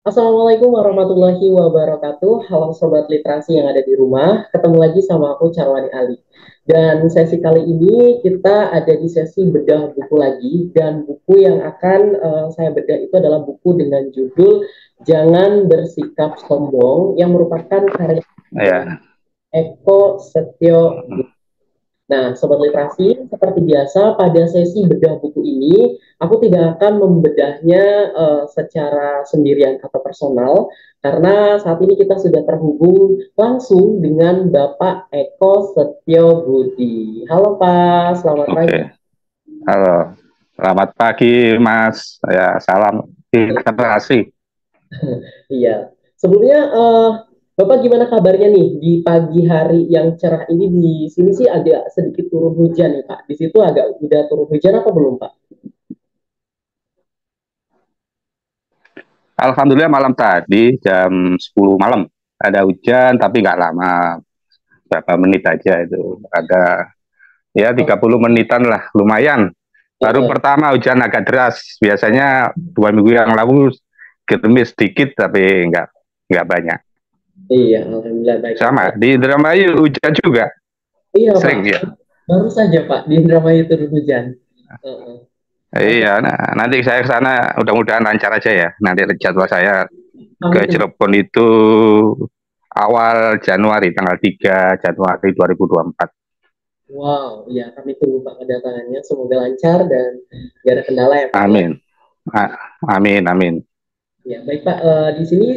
Assalamualaikum warahmatullahi wabarakatuh. Halo Sobat Literasi yang ada di rumah. Ketemu lagi sama aku Carwani Ali. Dan sesi kali ini kita ada di sesi bedah buku lagi. Dan buku yang akan saya bedah itu adalah buku dengan judul Jangan Bersikap Sombong yang merupakan karya Ya, Eko Setio. Nah, Sobat Literasi, seperti biasa pada sesi bedah buku ini, aku tidak akan membedahnya secara sendirian atau personal, karena saat ini kita sudah terhubung langsung dengan Bapak Eko Setio Budi. Halo Pak, selamat pagi. oke. Halo, selamat pagi Mas. Ya, salam literasi. Iya, sebelumnya Bapak gimana kabarnya nih di pagi hari yang cerah ini? Di sini sih agak sedikit turun hujan nih Pak. Di situ agak udah turun hujan apa belum Pak? Alhamdulillah malam tadi jam 10 malam ada hujan tapi nggak lama, berapa menit aja itu. Ada ya Oh, 30 menitan lah, lumayan. Baru pertama hujan agak deras. Biasanya 2 minggu yang lalu gerimis sedikit tapi nggak banyak. iya, alhamdulillah baik. Sama di Indramayu hujan juga Iya Pak, sering ya. baru saja Pak di Indramayu turun hujan. Heeh. Oke, Iya, nah, nanti saya ke sana mudah-mudahan lancar aja ya. Nanti jadwal saya ke amin. Cirebon itu awal Januari, tanggal 3 Januari 2024. Wow, ya kami tunggu Pak kedatangannya. Semoga lancar dan gak ada kendala ya Pak ya. Amin. Amin, amin. Ya baik Pak, di sini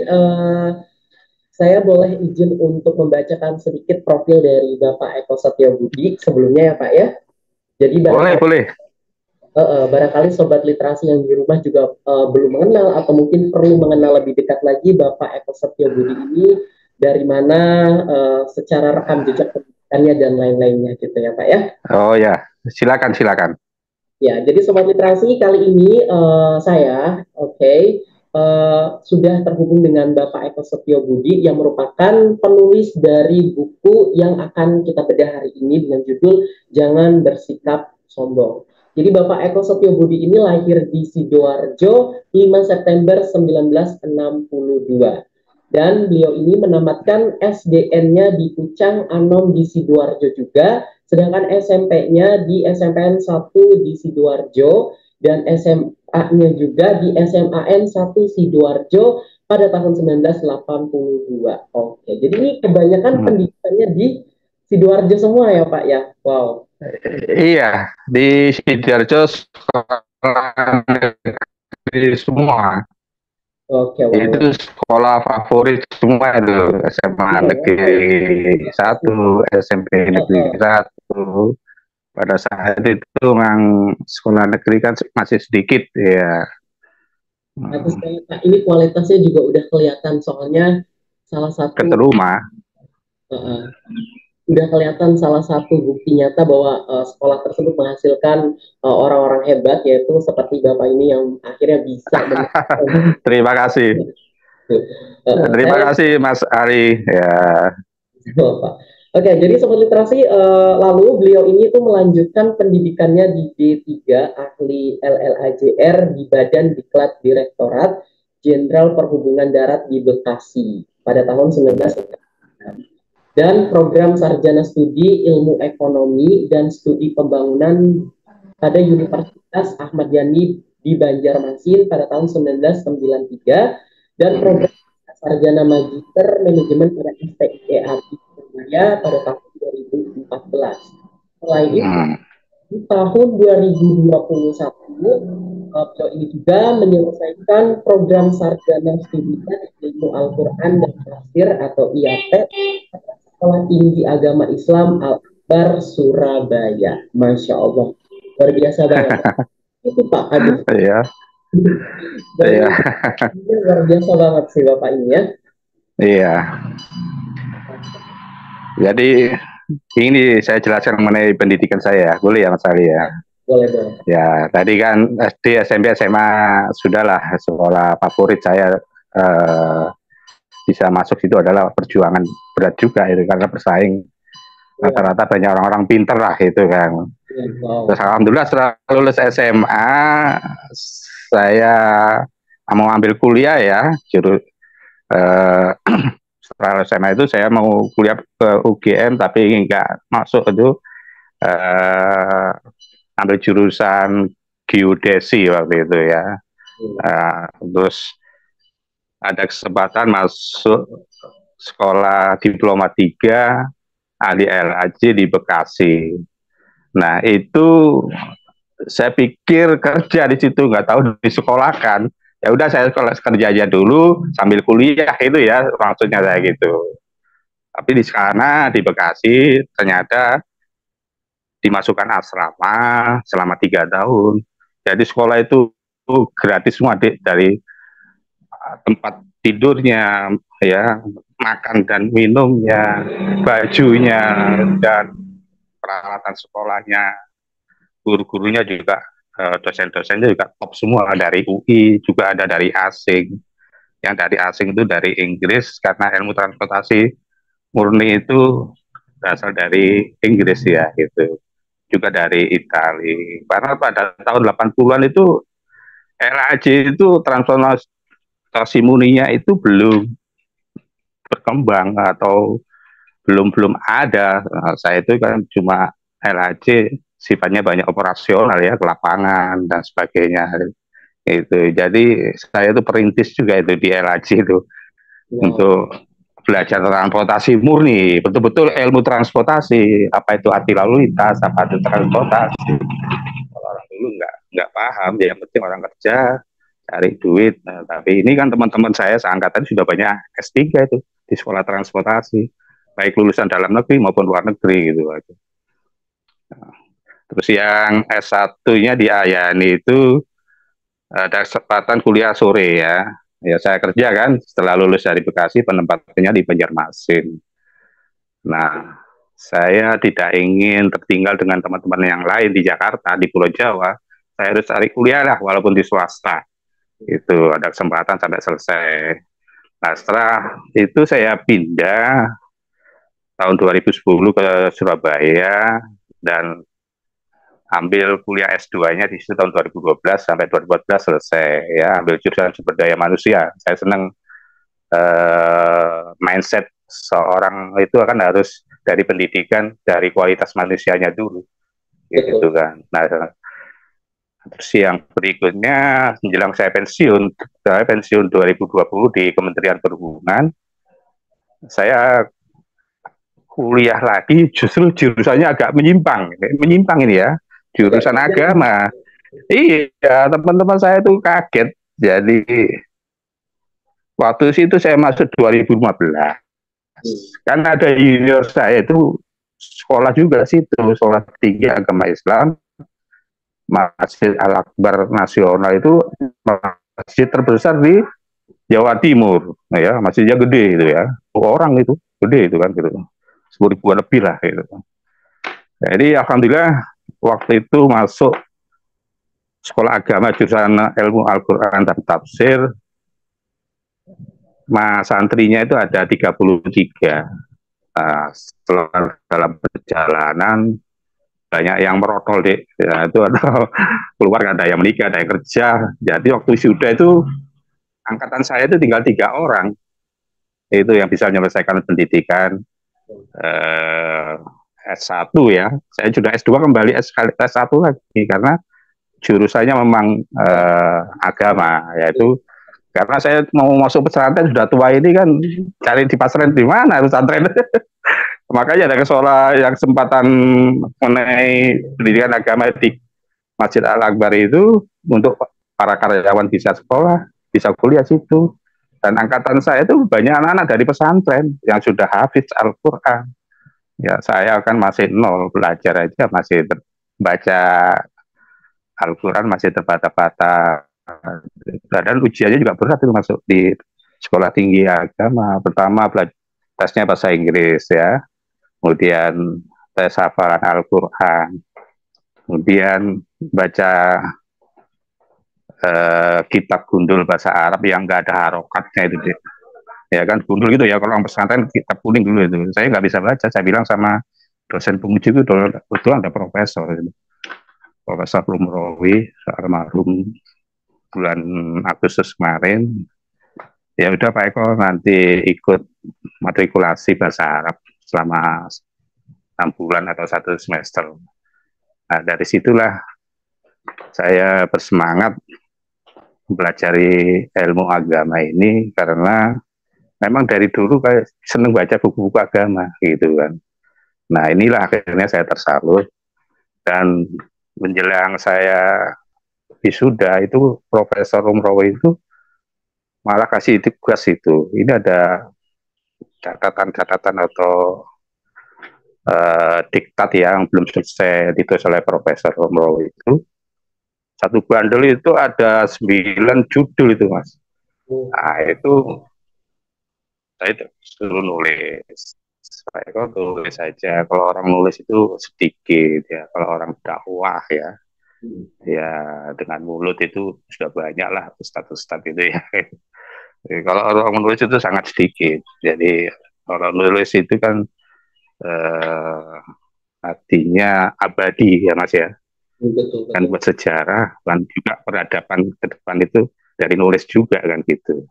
saya boleh izin untuk membacakan sedikit profil dari Bapak Eko Satya Budi sebelumnya ya Pak ya. Jadi Boleh, barangkali boleh. barangkali sobat literasi yang di rumah juga belum mengenal atau mungkin perlu mengenal lebih dekat lagi Bapak Eko Setio Budi ini dari mana secara rekam jejak pendidikannya dan lain-lainnya gitu ya Pak ya. Oh ya, silakan, silakan. Ya, jadi sobat literasi kali ini saya sudah terhubung dengan Bapak Eko Setio Budi yang merupakan penulis dari buku yang akan kita bedah hari ini dengan judul Jangan Bersikap Sombong. Jadi Bapak Eko Setio Budi ini lahir di Sidoarjo 5 September 1962. Dan beliau ini menamatkan SDN-nya di Pucang Anom di Sidoarjo juga, sedangkan SMP-nya di SMPN 1 di Sidoarjo dan SMA-nya juga di SMAN 1 Sidoarjo pada tahun 1982. Oke, jadi ini kebanyakan Hmm. pendidikannya di Sidoarjo semua ya Pak ya. Wow. Iya, di Sidoarjo sekolah negeri semua. Oke, wow. Itu sekolah favorit semua itu. SMA Iya ya, Negeri Pak. satu, SMP Negeri satu. Pada saat itu memang sekolah negeri kan masih sedikit ya. Bagus banget Pak. Ini kualitasnya juga udah kelihatan soalnya salah Ke satu rumah. uh, udah kelihatan salah satu bukti nyata bahwa sekolah tersebut menghasilkan orang-orang hebat yaitu seperti Bapak ini yang akhirnya bisa Terima kasih. Terima saya kasih Mas Ari ya. Bapak. Oke, jadi sobat literasi lalu beliau ini tuh melanjutkan pendidikannya di D3 ahli LLAJR di Badan Diklat Direktorat Jenderal Perhubungan Darat di Bekasi pada tahun 1996 dan program sarjana studi ilmu ekonomi dan studi pembangunan pada Universitas Ahmad Yani di Banjarmasin pada tahun 1993 dan program sarjana magister manajemen pada STIEA di Surabaya pada tahun 2014. Selain itu, Hmm. di tahun 2021, beliau ini juga menyelesaikan program sarjana studi ilmu Al-Quran dan Tafsir atau IAT Sekolah Tinggi Agama Islam Al-Akbar Surabaya. Masya Allah. Luar biasa banget. Itu Pak, aduh. Iya, iya, Dan luar biasa banget sih Bapak ini ya. iya. Jadi ini saya jelaskan mengenai pendidikan saya, boleh ya Mas Ari ya? Boleh, boleh. Ya, tadi kan SD, SMP, SMA sudahlah sekolah favorit saya, bisa masuk situ adalah perjuangan berat juga itu karena bersaing Iya, rata-rata banyak orang-orang pinter lah itu kan. iya, Terus wow. alhamdulillah setelah lulus SMA saya mau ambil kuliah ya, eh, setelah SMA itu saya mau kuliah ke UGM tapi nggak masuk itu, eh, ambil jurusan geodesi waktu itu ya. Terus ada kesempatan masuk sekolah diploma 3 ahli LHJ di Bekasi. Nah itu saya pikir kerja di situ, nggak tahu disekolahkan. Ya udah saya kerja aja dulu sambil kuliah itu ya, maksudnya saya gitu. Tapi di sana di Bekasi ternyata dimasukkan asrama selama 3 tahun. Jadi sekolah itu gratis semua, dari tempat tidurnya, ya, makan dan minumnya, bajunya, dan peralatan sekolahnya, guru-gurunya juga, dosen-dosennya juga top semua, dari UI, juga ada dari asing. Yang dari asing itu dari Inggris, karena ilmu transportasi murni itu berasal dari Inggris ya gitu. Juga dari Italia. Karena pada tahun 80-an itu LAJ itu transportasi murninya itu belum berkembang atau belum ada. Nah, saya itu kan cuma LHC sifatnya banyak operasional ya, ke lapangan dan sebagainya itu. Jadi saya itu perintis juga itu di LHC itu, untuk belajar transportasi murni, betul-betul ilmu transportasi, apa itu arti lalu lintas, apa itu transportasi. Kalau orang dulu nggak paham, yang penting orang kerja cari duit. Nah, tapi ini kan teman-teman saya seangkatan sudah banyak S3 itu di sekolah transportasi, baik lulusan dalam negeri maupun luar negeri gitu. Nah, terus yang S1-nya di Ayani itu ada kesempatan kuliah sore ya. Ya saya kerja kan setelah lulus dari Bekasi, penempatannya di Banjarmasin. Nah, saya tidak ingin tertinggal dengan teman-teman yang lain di Jakarta, di Pulau Jawa. Saya harus cari kuliah lah, walaupun di swasta. Itu ada kesempatan sampai selesai. Nah, setelah itu saya pindah tahun 2010 ke Surabaya dan ambil kuliah S2-nya di situ tahun 2012 sampai 2014 selesai ya, ambil jurusan sumber daya manusia. Saya senang mindset seorang itu akan harus dari pendidikan, dari kualitas manusianya dulu gitu kan. Nah, terus yang berikutnya menjelang saya pensiun 2020 di Kementerian Perhubungan, saya kuliah lagi, justru jurusannya agak menyimpang ini ya, jurusan agama. Iya, teman-teman saya tuh kaget. Jadi waktu itu saya masuk 2015. Kan ada junior saya itu sekolah juga situ, sekolah tinggi agama Islam, Masjid Al Akbar Nasional itu masjid terbesar di Jawa Timur, ya, masjidnya gede itu ya, orang itu gede itu kan gitu, 10.000 lebih lah gitu. Jadi alhamdulillah waktu itu masuk sekolah agama jurusan ilmu Al-Quran dan tafsir. Mas santrinya itu ada 33. Setelah dalam perjalanan banyak yang merotol deh, ya, itu ada keluar, ada yang menikah, ada yang kerja. Jadi waktu sudah itu angkatan saya itu tinggal 3 orang itu yang bisa menyelesaikan pendidikan S1 ya. Saya sudah S2 kembali S1 lagi karena jurusannya memang agama, yaitu karena saya mau masuk pesantren sudah tua ini kan, cari di pesantren di mana pesantren. Makanya ada sekolah yang kesempatan mengenai pendidikan agama di Masjid Al Akbar itu untuk para karyawan bisa sekolah, bisa kuliah situ. Dan angkatan saya itu banyak anak-anak dari pesantren yang sudah hafiz Al-Quran. Ya saya kan masih nol, belajar aja masih baca Al-Quran masih terbata-bata. Dan ujiannya juga berat itu masuk di sekolah tinggi agama. Pertama tesnya bahasa Inggris ya, kemudian tes hafalan Al-Quran, kemudian baca kitab gundul bahasa Arab yang nggak ada harokatnya itu deh. Ya kan gundul gitu ya, kalau orang pesantren kitab kuning dulu itu. Saya nggak bisa baca, saya bilang sama dosen penguji itu, kebetulan ada profesor, Profesor Rumrawi almarhum, bulan Agustus kemarin, ya udah Pak Eko nanti ikut matrikulasi bahasa Arab selama 6 bulan atau 1 semester. Nah, dari situlah saya bersemangat mempelajari ilmu agama ini karena memang dari dulu kayak seneng baca buku-buku agama gitu kan. Nah, inilah akhirnya saya tersalur, dan menjelang saya wisuda itu Profesor Umrowi itu malah kasih tugas itu. Ini ada catatan-catatan atau diktat yang belum selesai ditulis oleh Profesor Umrowi itu. Satu bandel itu ada 9 judul itu, Mas. Nah, itu saya suruh nulis. Saya kok tulis saja. Kalau orang nulis itu sedikit ya. Kalau orang dakwah ya, ya dengan mulut itu sudah banyak lah ustadz-ustadz itu ya. Kalau orang menulis itu sangat sedikit. Jadi orang nulis itu kan artinya abadi ya Mas ya. Betul, Kan buat sejarah, kan juga peradaban ke depan itu dari nulis juga kan gitu.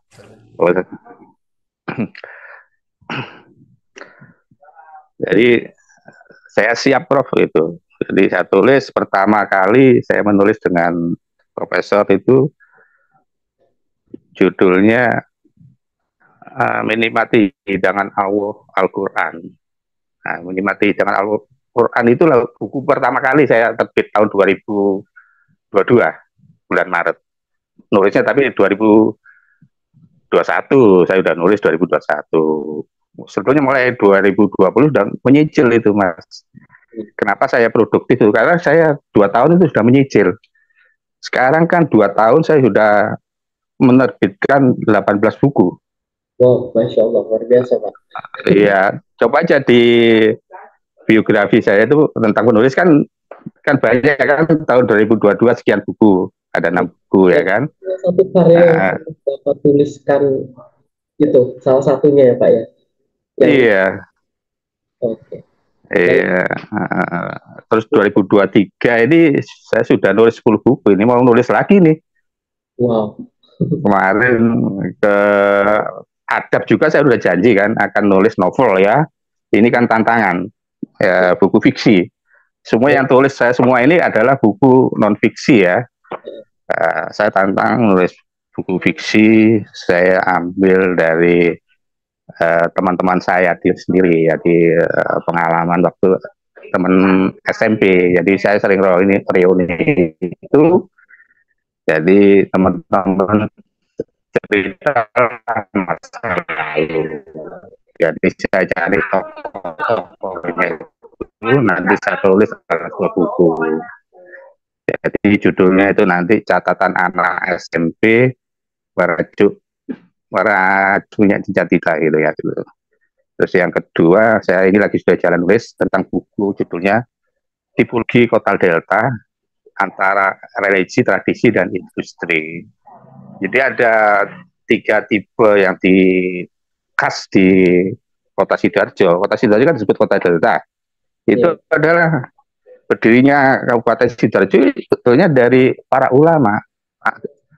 Oh, jadi saya siap Prof itu. Jadi saya tulis pertama kali saya menulis dengan profesor itu judulnya Menikmati Hidangan Allah Al-Quran. Nah, Menikmati Hidangan Al-Quran itu buku pertama kali saya terbit tahun 2022 bulan Maret. Nulisnya tapi 2021 saya udah nulis 2021. Sebetulnya mulai 2020 sudah menyicil itu Mas. Kenapa saya produktif itu? Karena saya 2 tahun itu sudah menyicil. Sekarang kan 2 tahun saya sudah menerbitkan 18 buku. wow, Masya Allah, luar biasa Pak. Iya, coba aja di biografi saya itu tentang penulis kan banyak kan, tahun 2022 sekian buku, ada 6 buku ya kan. Satu karya yang Bapak tuliskan itu salah satunya ya Pak ya. Iya. Oke. Iya. Terus 2023 ini saya sudah nulis 10 buku, ini mau nulis lagi nih. Wow. Kemarin ke adab juga saya udah janji kan akan nulis novel ya. Ini kan tantangan ya, buku fiksi. Semua yang tulis saya semua ini adalah buku non fiksi ya. Saya tantang nulis buku fiksi. Saya ambil dari teman-teman saya sendiri ya, di pengalaman waktu teman SMP. Jadi saya sering reuni itu. Jadi teman-teman cerita masa lalu. Jadi saya cari tokoh-tokohnya itu, nanti saya tulis dalam sebuah buku. Jadi judulnya itu nanti catatan anak SMP punya cita-cita gitu ya. Gitu. Terus yang kedua, saya ini lagi sudah jalan nulis tentang buku judulnya Tipologi Kota Delta Antara Religi, Tradisi, dan Industri. Jadi ada 3 tipe yang khas di Kota Sidoarjo. Kota Sidoarjo kan disebut Kota Delta. Itu adalah berdirinya Kabupaten Sidoarjo sebetulnya dari para ulama,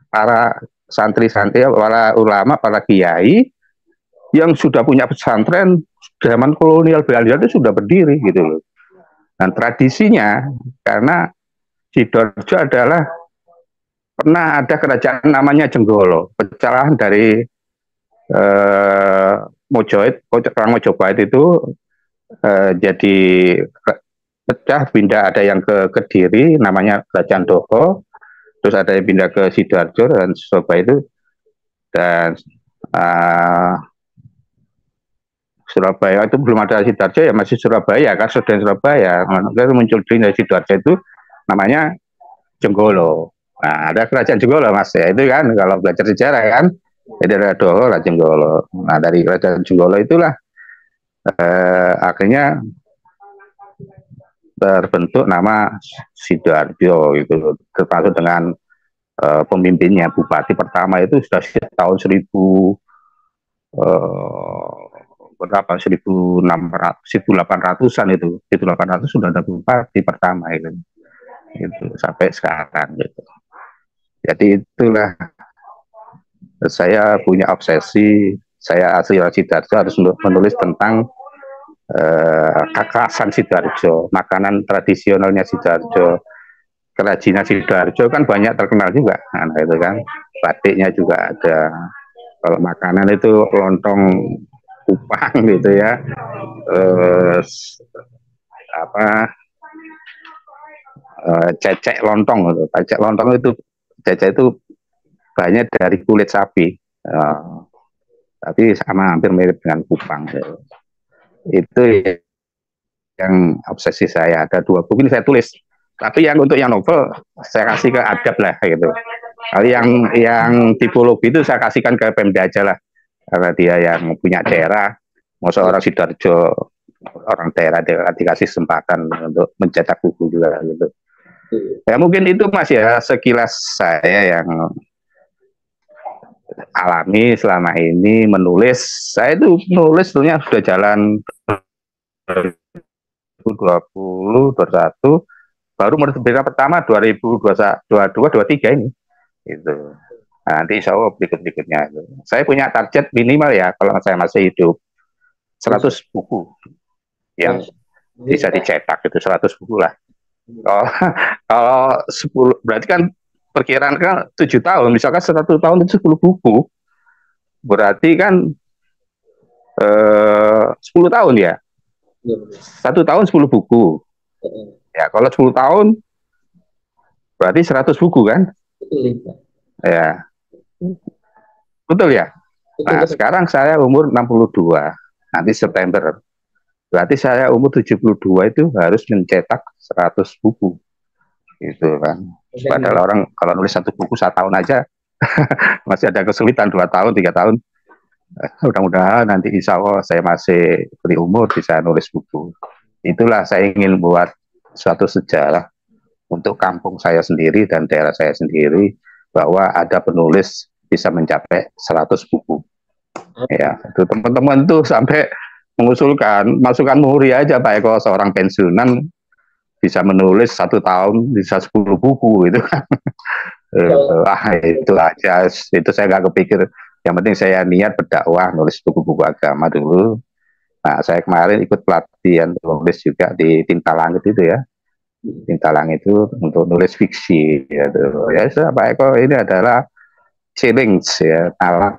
para santri-santri, para ulama, para kiai yang sudah punya pesantren zaman kolonial Belanda itu sudah berdiri gitu loh. Dan tradisinya karena Sidoarjo adalah pernah ada kerajaan namanya Jenggolo, pecahan dari orang Mojopahit itu jadi pecah, pindah, ada yang ke Kediri namanya Kerajaan Doko, terus ada yang pindah ke Sidoarjo dan Surabaya itu, dan Surabaya itu belum ada Sidoarjo ya, masih Surabaya kan, sudah Surabaya. Muncul dari Sidoarjo itu namanya Jenggolo. Nah, ada kerajaan Jenggolo Mas ya, itu kan kalau belajar sejarah kan, jadi ada Doho lah Jenggolo. Nah, dari kerajaan Jenggolo itulah akhirnya terbentuk nama Sidoarjo itu, termasuk dengan pemimpinnya. Bupati pertama itu sudah tahun 1800-an itu. 1800 sudah ada bupati pertama itu sampai sekarang gitu. Jadi itulah saya punya obsesi, saya asli orang Sidoarjo harus menulis tentang kekhasan Sidoarjo, makanan tradisionalnya Sidoarjo, kerajinan Sidoarjo kan banyak terkenal juga, nah, itu kan batiknya juga ada. Kalau makanan itu lontong kupang gitu ya, terus apa cecek lontong gitu. Cecek itu banyak dari kulit sapi, tapi sama hampir mirip dengan kupang gitu. Itu yang obsesi saya. Ada 2 buku ini saya tulis, tapi yang untuk yang novel saya kasih ke adab lah gitu. Kalau yang tipologi itu saya kasihkan ke Pemda aja lah, karena dia yang punya daerah. Mau seorang Sidoarjo, orang daerah dikasih kesempatan untuk mencetak buku juga gitu. Ya mungkin itu Mas ya sekilas saya yang alami selama ini menulis. Saya itu menulis sebenarnya sudah jalan 2020, 2021, baru menerbitkan pertama 2022, 2023 ini. Itu. Nah, nanti insya Allah berikut-berikutnya. Saya punya target minimal ya, kalau saya masih hidup, 100 buku yang bisa dicetak, itu 100 buku lah. Kalau 10, berarti kan perkiraan kan 7 tahun, misalkan 1 tahun itu 10 buku, berarti kan 10 tahun ya. 1 tahun 10 buku. Ya, kalau 10 tahun berarti 100 buku kan? Ya. Betul ya? Nah, sekarang saya umur 62, nanti September. Berarti saya umur 72 itu harus mencetak 100 buku. Gitu kan. Padahal orang kalau nulis 1 buku 1 tahun aja masih ada kesulitan, 2 tahun, 3 tahun. Mudah-mudahan nanti insya Allah saya masih beri umur bisa nulis buku. Itulah saya ingin buat suatu sejarah untuk kampung saya sendiri dan daerah saya sendiri, bahwa ada penulis bisa mencapai 100 buku. Ya, itu teman-teman tuh sampai mengusulkan masukan Muhri aja Pak Eko, seorang pensiunan bisa menulis 1 tahun bisa 10 buku gitu kan. Itu aja, itu saya nggak kepikir. Yang penting saya niat berdakwah, nulis buku-buku agama dulu. Nah, saya kemarin ikut pelatihan nulis juga di Tinta Langit itu ya. Tinta Langit itu untuk nulis fiksi. Ya, Pak Eko, ini adalah challenge ya,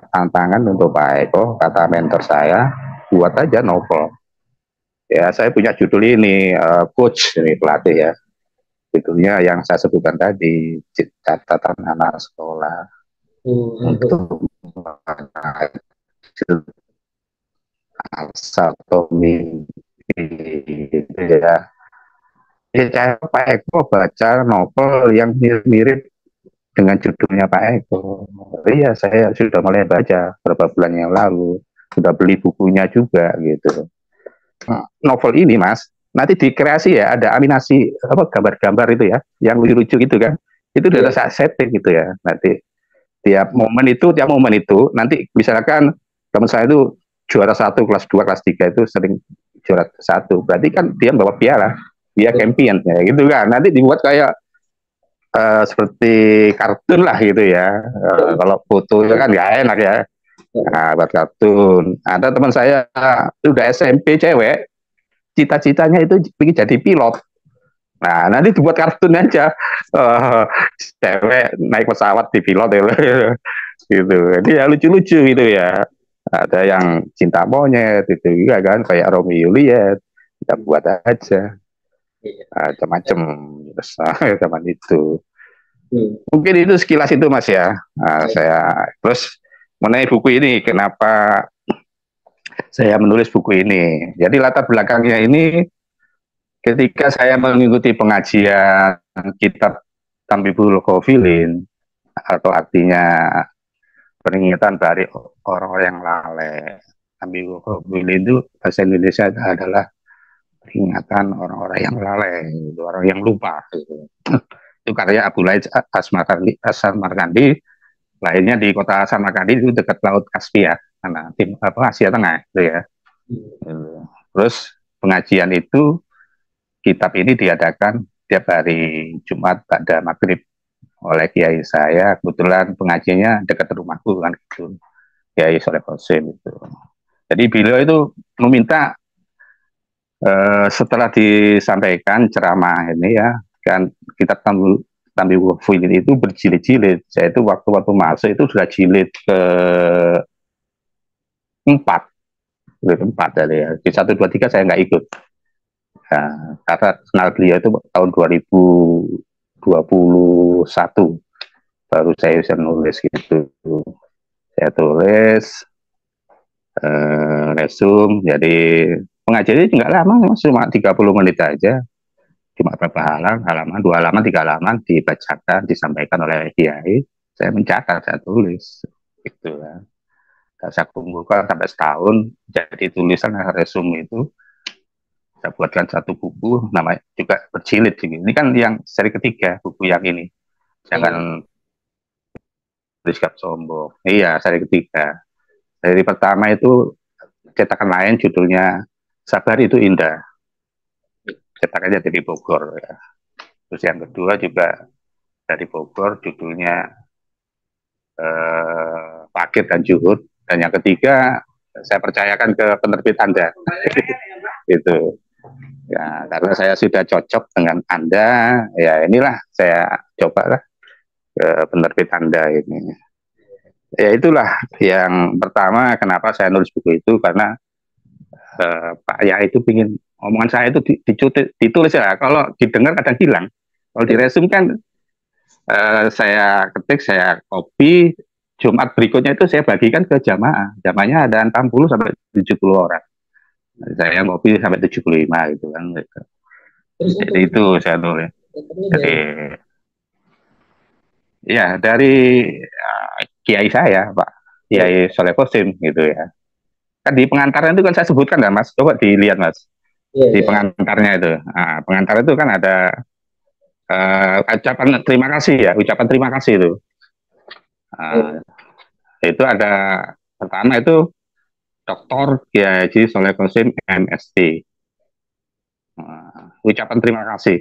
tantangan untuk Pak Eko, kata mentor saya, buat aja novel. Ya, saya punya judul ini, coach, ini pelatih ya. Judulnya yang saya sebutkan tadi, catatan anak sekolah. Untuk atau mimpi gitu ya. Saya Pak Eko baca novel yang mirip-mirip dengan judulnya Pak Eko. Iya, saya sudah mulai baca beberapa bulan yang lalu, sudah beli bukunya juga gitu. Novel ini Mas, nanti dikreasi ya, ada animasi apa gambar-gambar itu ya, yang lucu-lucu gitu kan. Itu udah saya setting gitu ya. Nanti tiap momen itu nanti misalkan teman saya itu juara 1 kelas 2 kelas 3 itu sering juara 1, berarti kan dia bawa piala, dia champion ya gitu kan. Nanti dibuat kayak seperti kartun lah gitu ya. Kalau foto itu kan nggak enak ya. Nah, buat kartun. Ada teman saya udah SMP cewek, cita-citanya itu ingin jadi pilot. Nah, nanti dibuat kartun aja. Cewek naik pesawat di pilot ya. Gitu. Jadi ya lucu-lucu gitu ya. Ada yang cinta monyet itu juga kan, kayak Romeo Juliet. Kita buat aja. Macam-macam zaman itu. Mungkin itu sekilas itu Mas ya. Saya terus mengenai buku ini, kenapa saya menulis buku ini. Jadi latar belakangnya ini ketika saya mengikuti pengajian kitab Tambihul Ghafilin, atau artinya peringatan dari orang-orang yang lalai. Tambihul Ghafilin itu bahasa Indonesia adalah peringatan orang-orang yang lalai, orang yang lupa. Itu karya Abdullah As-Samarkandi, lahirnya di kota Samarkandi itu dekat Laut Kaspia, karena Asia Tengah itu ya. Terus pengajian itu, kitab ini diadakan tiap hari Jumat pada maghrib. oleh kiai saya, kebetulan pengajiannya dekat rumahku kan gitu, Kiai Soleh Qasim itu. Jadi beliau itu meminta setelah disampaikan ceramah ini ya, kan kita Tambi Wafilin itu berjilid-jilid. Saya itu waktu-waktu masuk itu sudah jilid ke empat, empat dari ya. Di 1, 2, 3 saya nggak ikut. Nah, karena kenal beliau itu tahun 2021 baru saya bisa nulis gitu. Saya tulis resume, jadi pengajiannya nggak lama, cuma 30 menit aja. Cuma berapa halaman, 2 halaman, 3 halaman dibacakan, disampaikan oleh kiai. Saya mencatat, saya tulis, gitu ya. Saya kumpulkan sampai setahun, jadi tulisan resume itu saya buatkan satu buku, namanya juga berjilid. Ini kan yang seri ketiga, buku yang ini. Jangan bersikap sombong. Iya, seri ketiga. Seri pertama itu cetakan lain, judulnya Sabar Itu Indah. Cetakannya dari Bogor ya. Terus yang kedua juga dari Bogor, judulnya Pakit dan Juhud. Dan yang ketiga saya percayakan ke penerbit Anda. Gitu. Ya, karena saya sudah cocok dengan Anda, ya inilah saya coba lah ke penerbit Anda ini. Ya itulah yang pertama kenapa saya nulis buku itu, karena Pak Ya itu pingin omongan saya itu ditulis ya. Kalau didengar kadang hilang. Kalau diresum kan saya ketik, saya copy, Jumat berikutnya itu saya bagikan ke jamaah. Jamaahnya ada 60 sampai 70 orang. Saya ngopi sampai 75 gitu kan. Jadi itu saya nulis. Jadi ya dari kiai saya, Pak Kiai Soleh Qasim gitu ya. Kan di pengantarnya itu kan saya sebutkan kan Mas. Coba dilihat Mas. Di pengantarnya itu. Nah, pengantar itu kan ada ucapan terima kasih ya, ucapan terima kasih itu. Itu ada pertama itu Dr. Kiai Haji Soleh Qasim MSD. Ucapan terima kasih,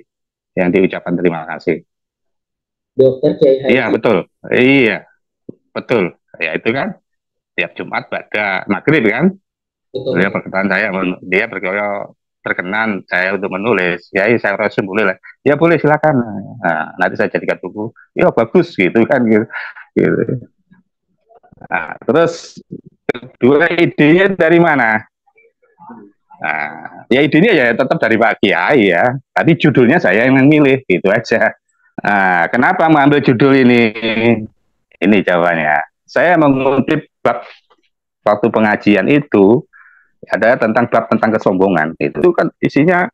yang diucapkan terima kasih. Dokter Kiai Haji. Iya betul, iya betul. Ya itu kan tiap Jumat pada maghrib kan. Betul. Dia perkenan saya, dia berkenan saya untuk menulis. Ya saya rasa boleh lah. Ya boleh silakan. Nah, nanti saya jadikan buku. Ya bagus gitu kan gitu. Gitu. Nah, terus kedua idenya dari mana? Nah, ya idenya ya tetap dari Pak Kiai ya. Tapi judulnya saya yang memilih gitu aja. Nah, kenapa mengambil judul ini? Ini jawabannya. Saya mengutip bab waktu pengajian itu ada tentang bab tentang kesombongan. Itu kan isinya,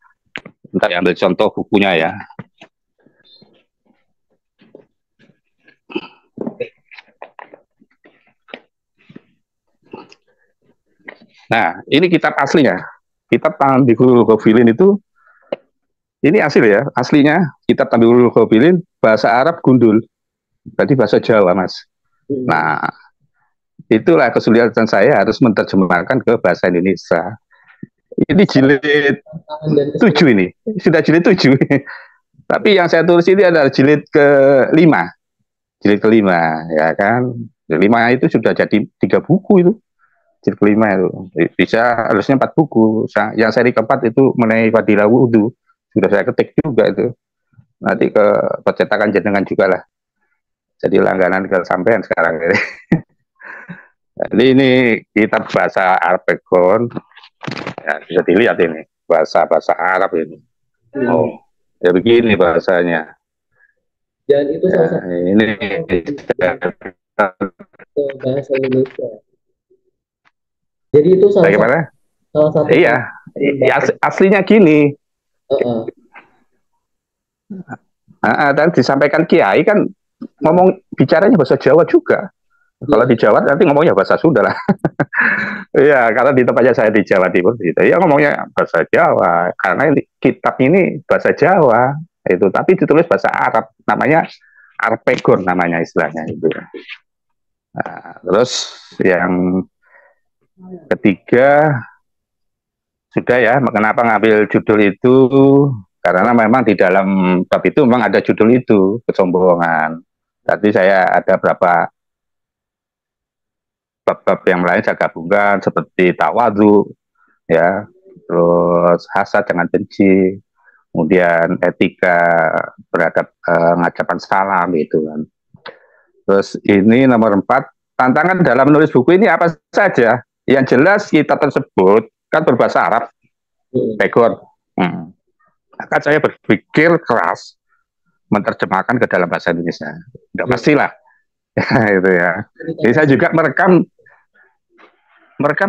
bentar ambil contoh bukunya ya. Nah, ini kitab aslinya. Kitab Tanbihul Ghafilin itu, ini asli ya, aslinya kitab Tanbihul Ghafilin bahasa Arab gundul. Berarti bahasa Jawa, Mas. Nah, itulah kesulitan saya harus menerjemahkan ke bahasa Indonesia. Ini jilid 7 ini. Sudah jilid 7. Tapi yang saya tulis ini adalah jilid ke-5. Jilid ke-5, ya kan. Jilid 5 itu sudah jadi 3 buku itu. Jilid ke-5 itu. Bisa harusnya 4 buku. Yang seri keempat itu mengenai Fadilah Wudhu. Sudah saya ketik juga itu. Nanti ke percetakan jenengan juga lah. Jadi langganan kesampaian sekarang. Jadi ini kitab bahasa Arab background. Ya, bisa dilihat ini. Bahasa Arab ini. Oh, ya begini bahasanya. Dan itu salah satu ini bahasa Indonesia. Jadi itu salah satu iya, aslinya gini. Dan disampaikan Kiai kan ngomong bicaranya bahasa Jawa juga. Kalau di Jawa nanti ngomongnya bahasa Sunda lah. Iya, karena di tempatnya saya di Jawa Timur gitu. Ya ngomongnya bahasa Jawa karena ini, kitab ini bahasa Jawa itu, tapi ditulis bahasa Arab, namanya Arab Pegon namanya istilahnya itu. Nah, terus yang ketiga sudah ya, kenapa ngambil judul itu? Karena memang di dalam bab itu memang ada judul itu, kesombongan. Tadi saya ada berapa bab-bab yang lain saya gabungkan seperti tawadu, ya, terus hasad dengan benci, kemudian etika berhadap ngajapan salam gitu kan. Terus ini nomor 4, tantangan dalam menulis buku ini apa saja? Yang jelas kita tersebut kan berbahasa Arab, background. Maka saya berpikir keras menerjemahkan ke dalam bahasa Indonesia. Tidak pastilah, itu ya. Jadi saya juga merekam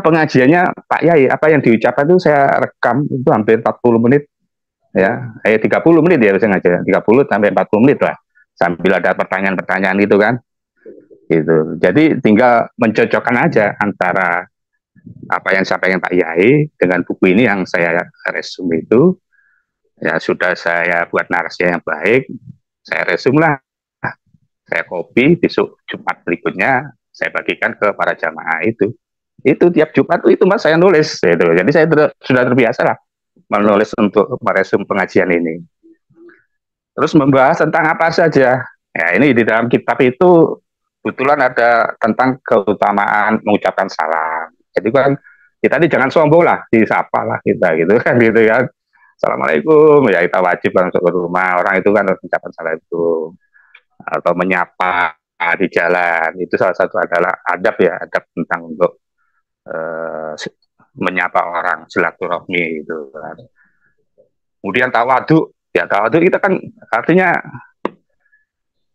pengajiannya Pak Yai, apa yang diucapkan itu saya rekam itu hampir 40 menit ya, 30 menit ya saya ngajar, 30 sampai 40 menit lah, sambil ada pertanyaan-pertanyaan itu kan, gitu. Jadi tinggal mencocokkan aja antara apa yang disampaikan Pak Yai dengan buku ini yang saya resume itu, ya sudah saya buat narasi yang baik, saya resume lah, saya copy, besok Jumat berikutnya saya bagikan ke para jamaah itu tiap Jumat itu Mas saya nulis gitu. Jadi saya sudah terbiasa lah menulis untuk meresum pengajian ini. Terus membahas tentang apa saja. Ya ini di dalam kitab itu kebetulan ada tentang keutamaan mengucapkan salam. Jadi kan kita ini jangan sombong lah, disapa lah kita gitu kan, gitu kan. Assalamualaikum, ya kita wajib kan masuk ke rumah orang itu kan harus mengucapkan salam itu, atau menyapa di jalan itu salah satu adalah adab ya, adab tentang untuk menyapa orang, silaturahmi gitu kan. Kemudian tawadu, ya tawadu kita kan artinya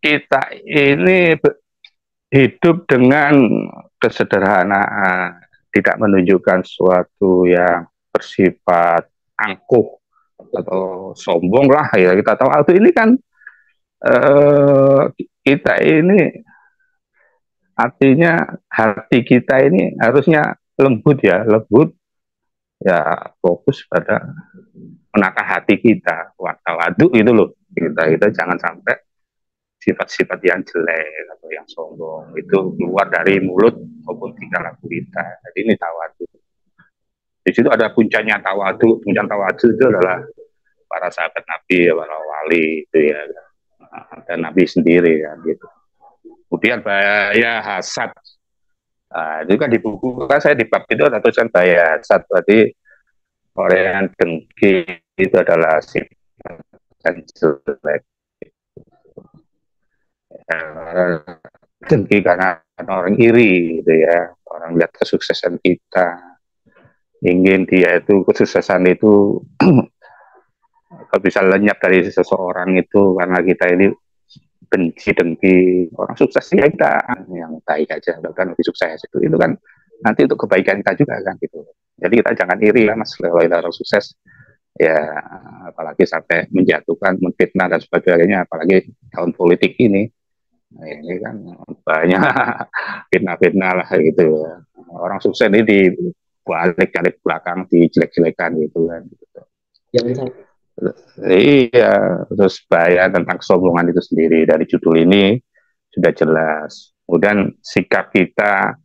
kita ini hidup dengan kesederhanaan, tidak menunjukkan sesuatu yang bersifat angkuh atau sombong lah ya. Kita tawadu ini kan kita ini artinya hati kita ini harusnya lembut ya, lembut ya, fokus pada menata hati kita, tawadu itu loh, kita jangan sampai sifat-sifat yang jelek atau yang sombong itu keluar dari mulut maupun tingkah laku kita. Jadi ini tawadu. Di situ ada puncaknya tawadu. Puncak tawadu itu adalah para sahabat Nabi, para wali itu ya, dan Nabi sendiri ya gitu. Kemudian bahaya hasad. Nah, itu kan di buku kan saya di bab itu ada tulisan bahaya hasad. Berarti orang yang dengki itu adalah sifat yang jelek. Dengki karena orang iri gitu ya, orang lihat kesuksesan kita, ingin dia itu kesuksesan itu bisa lenyap dari seseorang itu karena kita ini benci dengki orang sukses ya, kita yang baik aja bahkan lebih sukses itu kan nanti untuk kebaikan kita juga kan gitu. Jadi kita jangan iri ya Mas, kalau kita orang sukses ya, apalagi sampai menjatuhkan, menfitnah dan sebagainya, apalagi tahun politik ini. Nah, ini kan banyak fitnah-fitnah lah gitu. Orang sukses ini di balik belakang dijelek-jelekan gitu kan. Jangan sampai. Iya, terus bahaya tentang kesombongan itu sendiri dari judul ini sudah jelas. Kemudian sikap kita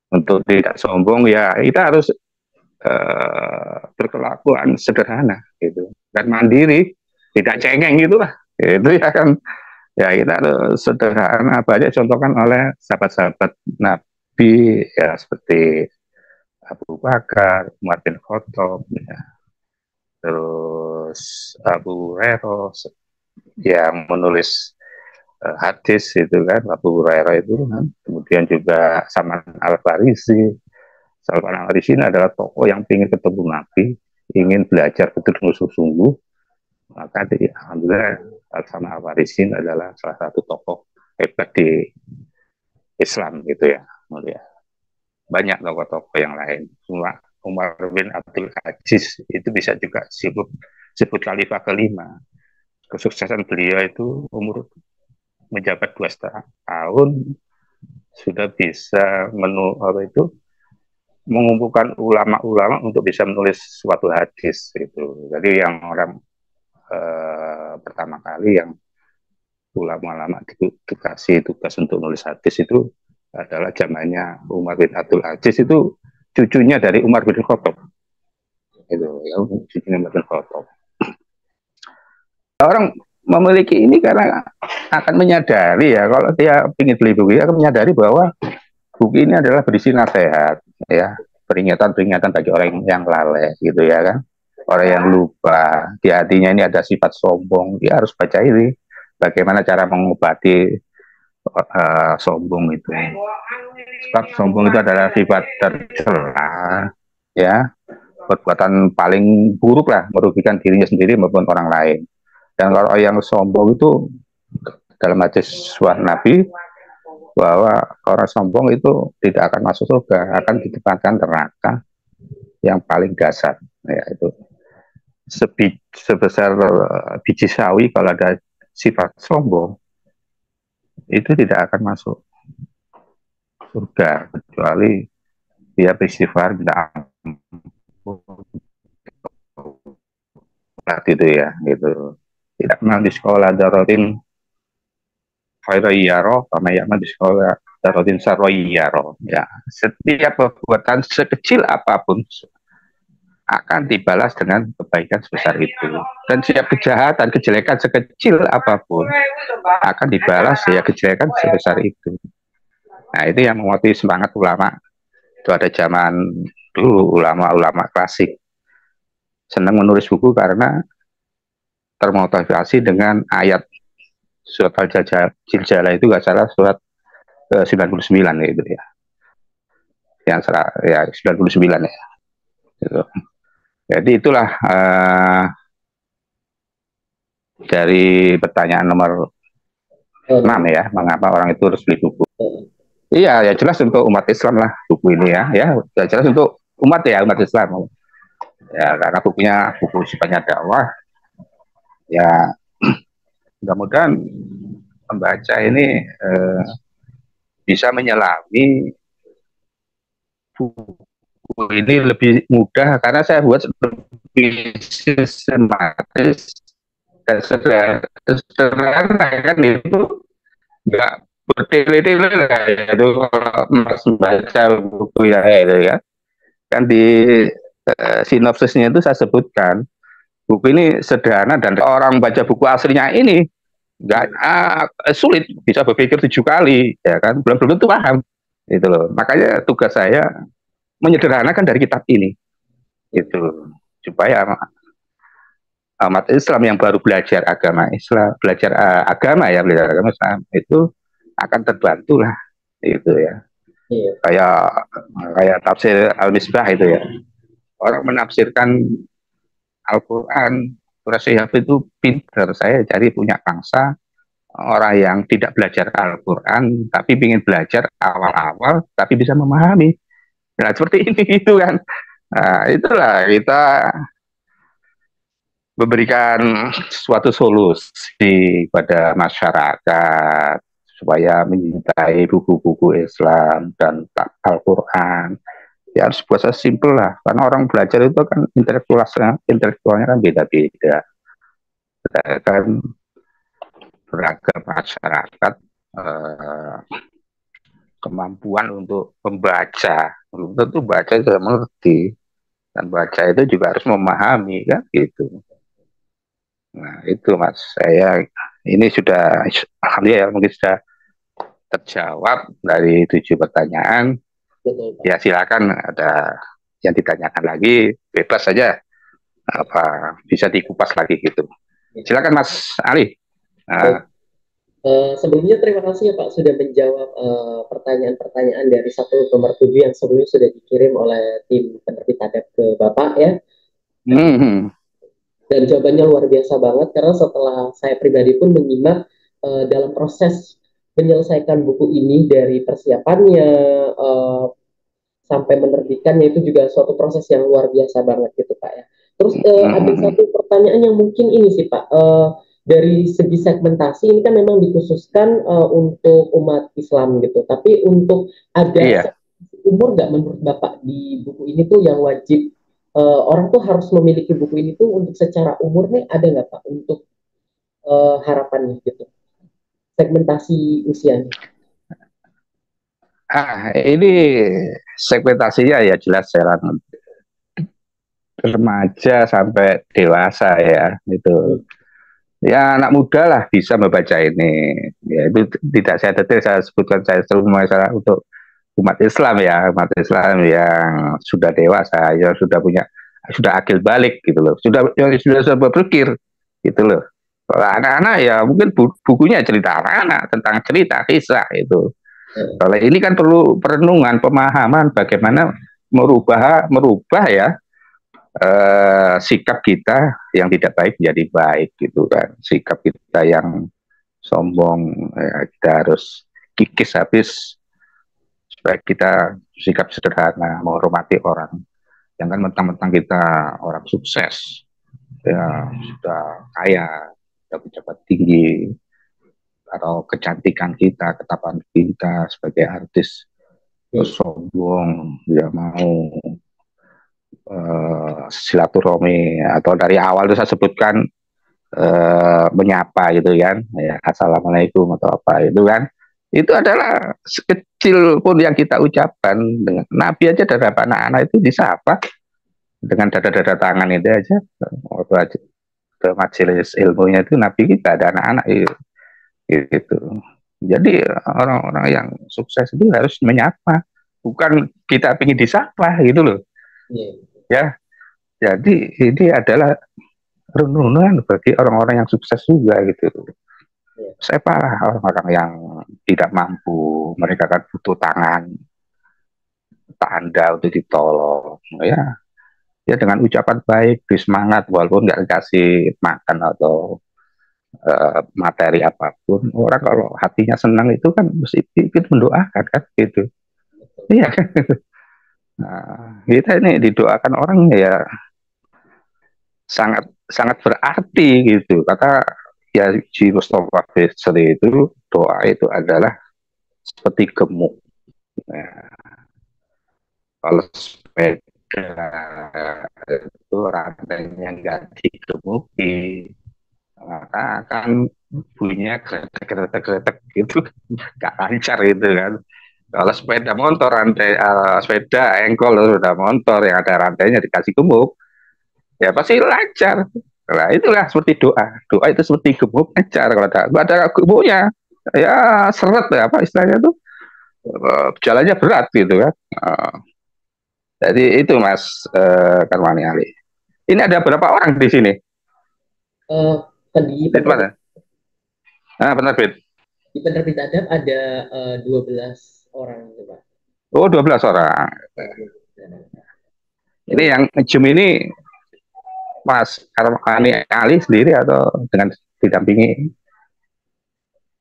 untuk tidak sombong ya kita harus berkelakuan sederhana gitu dan mandiri, tidak cengeng gitu lah. Itu ya kan. Ya kita harus sederhana, banyak contohkan oleh sahabat-sahabat Nabi ya, seperti Abu Bakar, Umar bin Khattab ya, terus Abu Hurairah yang menulis hadis itu kan, Abu Hurairah itu kan. Kemudian juga Salman Al-Farisi. Salman Al-Farisi ini adalah tokoh yang ingin ketemu Nabi, ingin belajar betul sungguh-sungguh. Maka alhamdulillah Salman Al-Farisi adalah salah satu tokoh hebat di Islam gitu ya. Banyak tokoh-tokoh yang lain. Umar bin Abdul Aziz itu bisa juga sebut khalifah kelima. Kesuksesan beliau itu umur menjabat 2,5 tahun sudah bisa mengumpulkan ulama-ulama untuk bisa menulis suatu hadis itu. Jadi yang orang pertama kali yang ulama-ulama dikasih tugas untuk nulis hadis itu adalah zamannya Umar bin Abdul Aziz, itu cucunya dari Umar bin Khattab. Itu ya, cucunya Umar bin Khattab. Orang memiliki ini karena akan menyadari ya, kalau dia ingin beli buku, dia akan menyadari bahwa buku ini adalah berisi nasihat, ya, peringatan-peringatan bagi orang yang lalai, gitu ya kan, orang yang lupa, di hatinya ini ada sifat sombong, dia harus baca ini, bagaimana cara mengobati sombong itu. Sebab sombong itu adalah sifat tercela, ya, perbuatan paling buruk lah, merugikan dirinya sendiri maupun orang lain. Dan kalau yang sombong itu dalam hadis Nabi bahwa orang sombong itu tidak akan masuk surga, akan ditempatkan neraka yang paling dasar, yaitu sebesar biji sawi. Kalau ada sifat sombong itu tidak akan masuk surga kecuali dia beristighfar, minta ampun, gitu ya, gitu. Tidak pernah di sekolah darotin khairiyaro, sama ya di sekolah darotin saroyaro, ya. Setiap perbuatan sekecil apapun akan dibalas dengan kebaikan sebesar itu. Dan setiap kejahatan, kejelekan sekecil apapun akan dibalas ya kejelekan sebesar itu. Nah, itu yang menguatkan semangat ulama. Itu ada zaman dulu, ulama-ulama klasik senang menulis buku karena termotivasi dengan ayat surat Al-Jiljalah, itu nggak salah surat 99 gitu ya. Yang salah ya 99 ya. Gitu. Jadi itulah dari pertanyaan nomor 6 ya, mengapa orang itu harus beli buku. Iya, ya jelas untuk umat Islam lah buku ini ya, ya jelas untuk umat ya, umat Islam. Ya karena bukunya buku sifatnya dakwah. Ya mudah-mudahan pembaca ini bisa menyelami buku ini lebih mudah, karena saya buat lebih sistematis dan sederhana kan, itu nggak bertele-tele lah itu kalau Mas baca buku ya itu ya kan. Di sinopsisnya itu saya sebutkan buku ini sederhana dan orang baca buku aslinya ini nggak sulit, bisa berpikir 7 kali ya kan, belum tentu paham itu loh. Makanya tugas saya menyederhanakan dari kitab ini itu, supaya umat Islam yang baru belajar agama Islam, belajar agama Islam itu akan terbantu lah itu ya. Iya. Kayak tafsir Al-Misbah itu ya, orang menafsirkan Al-Quran, Rasulullah itu pinter. Saya cari punya bangsa orang yang tidak belajar Al-Quran tapi ingin belajar awal-awal tapi bisa memahami. Nah seperti ini itu kan. Nah itulah kita memberikan suatu solusi pada masyarakat supaya mencintai buku-buku Islam dan Al-Quran. Ya harus buat simpel lah, karena orang belajar itu kan intelektualnya kan beda-beda. Kan beragam masyarakat, kemampuan untuk membaca, belum tentu baca sudah mengerti, dan baca itu juga harus memahami kan gitu. Nah itu Mas, saya ini sudah alhamdulillah mungkin sudah terjawab dari 7 pertanyaan. Ya silakan ada yang ditanyakan lagi, bebas saja, apa bisa dikupas lagi gitu. Silakan Mas Ali. Sebelumnya terima kasih ya Pak sudah menjawab pertanyaan-pertanyaan dari 1 nomor 7 yang sebelumnya sudah dikirim oleh tim penerbit adab ke Bapak ya. Dan jawabannya luar biasa banget, karena setelah saya pribadi pun menyimak dalam proses menyelesaikan buku ini dari persiapannya sampai menerbitkannya, itu juga suatu proses yang luar biasa banget gitu Pak ya. Terus ada satu pertanyaan yang mungkin ini sih Pak, dari segi segmentasi ini kan memang dikhususkan untuk umat Islam gitu, tapi untuk ada umur nggak menurut Bapak di buku ini tuh yang wajib orang tuh harus memiliki buku ini tuh untuk secara umur nih, ada nggak Pak untuk harapannya gitu, segmentasi usianya? Ini segmentasinya ya jelas jalan remaja sampai dewasa ya itu. ya anak muda lah bisa membaca ini. Ya itu tidak saya detail saya sebutkan, saya selalu masalah untuk umat Islam ya, umat Islam yang sudah dewasa, yang sudah akil balik gitu loh, sudah berpikir gitu loh. Kalau anak-anak ya mungkin bukunya cerita anak tentang cerita kisah itu. Kalau ini kan perlu perenungan, pemahaman bagaimana merubah ya sikap kita yang tidak baik menjadi baik gitu kan. Sikap kita yang sombong ya, kita harus kikis habis supaya kita sikap sederhana, menghormati orang. Jangan mentang-mentang kita orang sukses, ya sudah kaya, sudah pejabat tinggi, atau kecantikan kita, ketapan kita sebagai artis, terus sombong, dia mau silaturahmi, atau dari awal itu saya sebutkan menyapa gitu kan, ya assalamualaikum atau apa itu kan, itu adalah sekecil pun yang kita ucapkan dengan Nabi aja dari anak-anak itu disapa dengan dada-dada tangan itu aja. Waktu ke majelis ilmunya itu Nabi kita ada anak-anak itu. Jadi orang-orang yang sukses itu harus menyapa, bukan kita ingin disapa gitu loh. Ya, jadi ini adalah renungan bagi orang-orang yang sukses juga gitu. Siapa orang-orang yang tidak mampu, mereka kan butuh tangan, tanda untuk ditolong, ya dengan ucapan baik, semangat, walaupun nggak dikasih makan atau materi apapun, orang kalau hatinya senang itu kan mesti ikut mendoakan kan gitu. Iya. Nah, kita ini didoakan orang ya sangat sangat berarti gitu. Kata ya Ji Mustafa Bisri itu, doa itu adalah seperti gemuk. Nah, kalau sepeda itu rantainya nggak digemuki, maka akan bunyinya kretek gitu, nggak lancar gitu kan. Kalau sepeda motor, rantai sepeda engkol sudah motor yang ada rantainya dikasih gemuk, ya pasti lancar. Nah itulah seperti doa. Doa itu seperti gemuk lancar. Kalau ada gemuknya, ya seret ya apa istilahnya tuh, jalannya berat gitu kan. Jadi itu Mas Karmani Ali. Ini ada berapa orang di sini? Di mana? Ah, benar, Bet. Di penerbit adab ada 12 orang, Pak. Oh, 12 orang. Ini yang Zoom ini Mas Karmani Ali sendiri atau dengan didampingi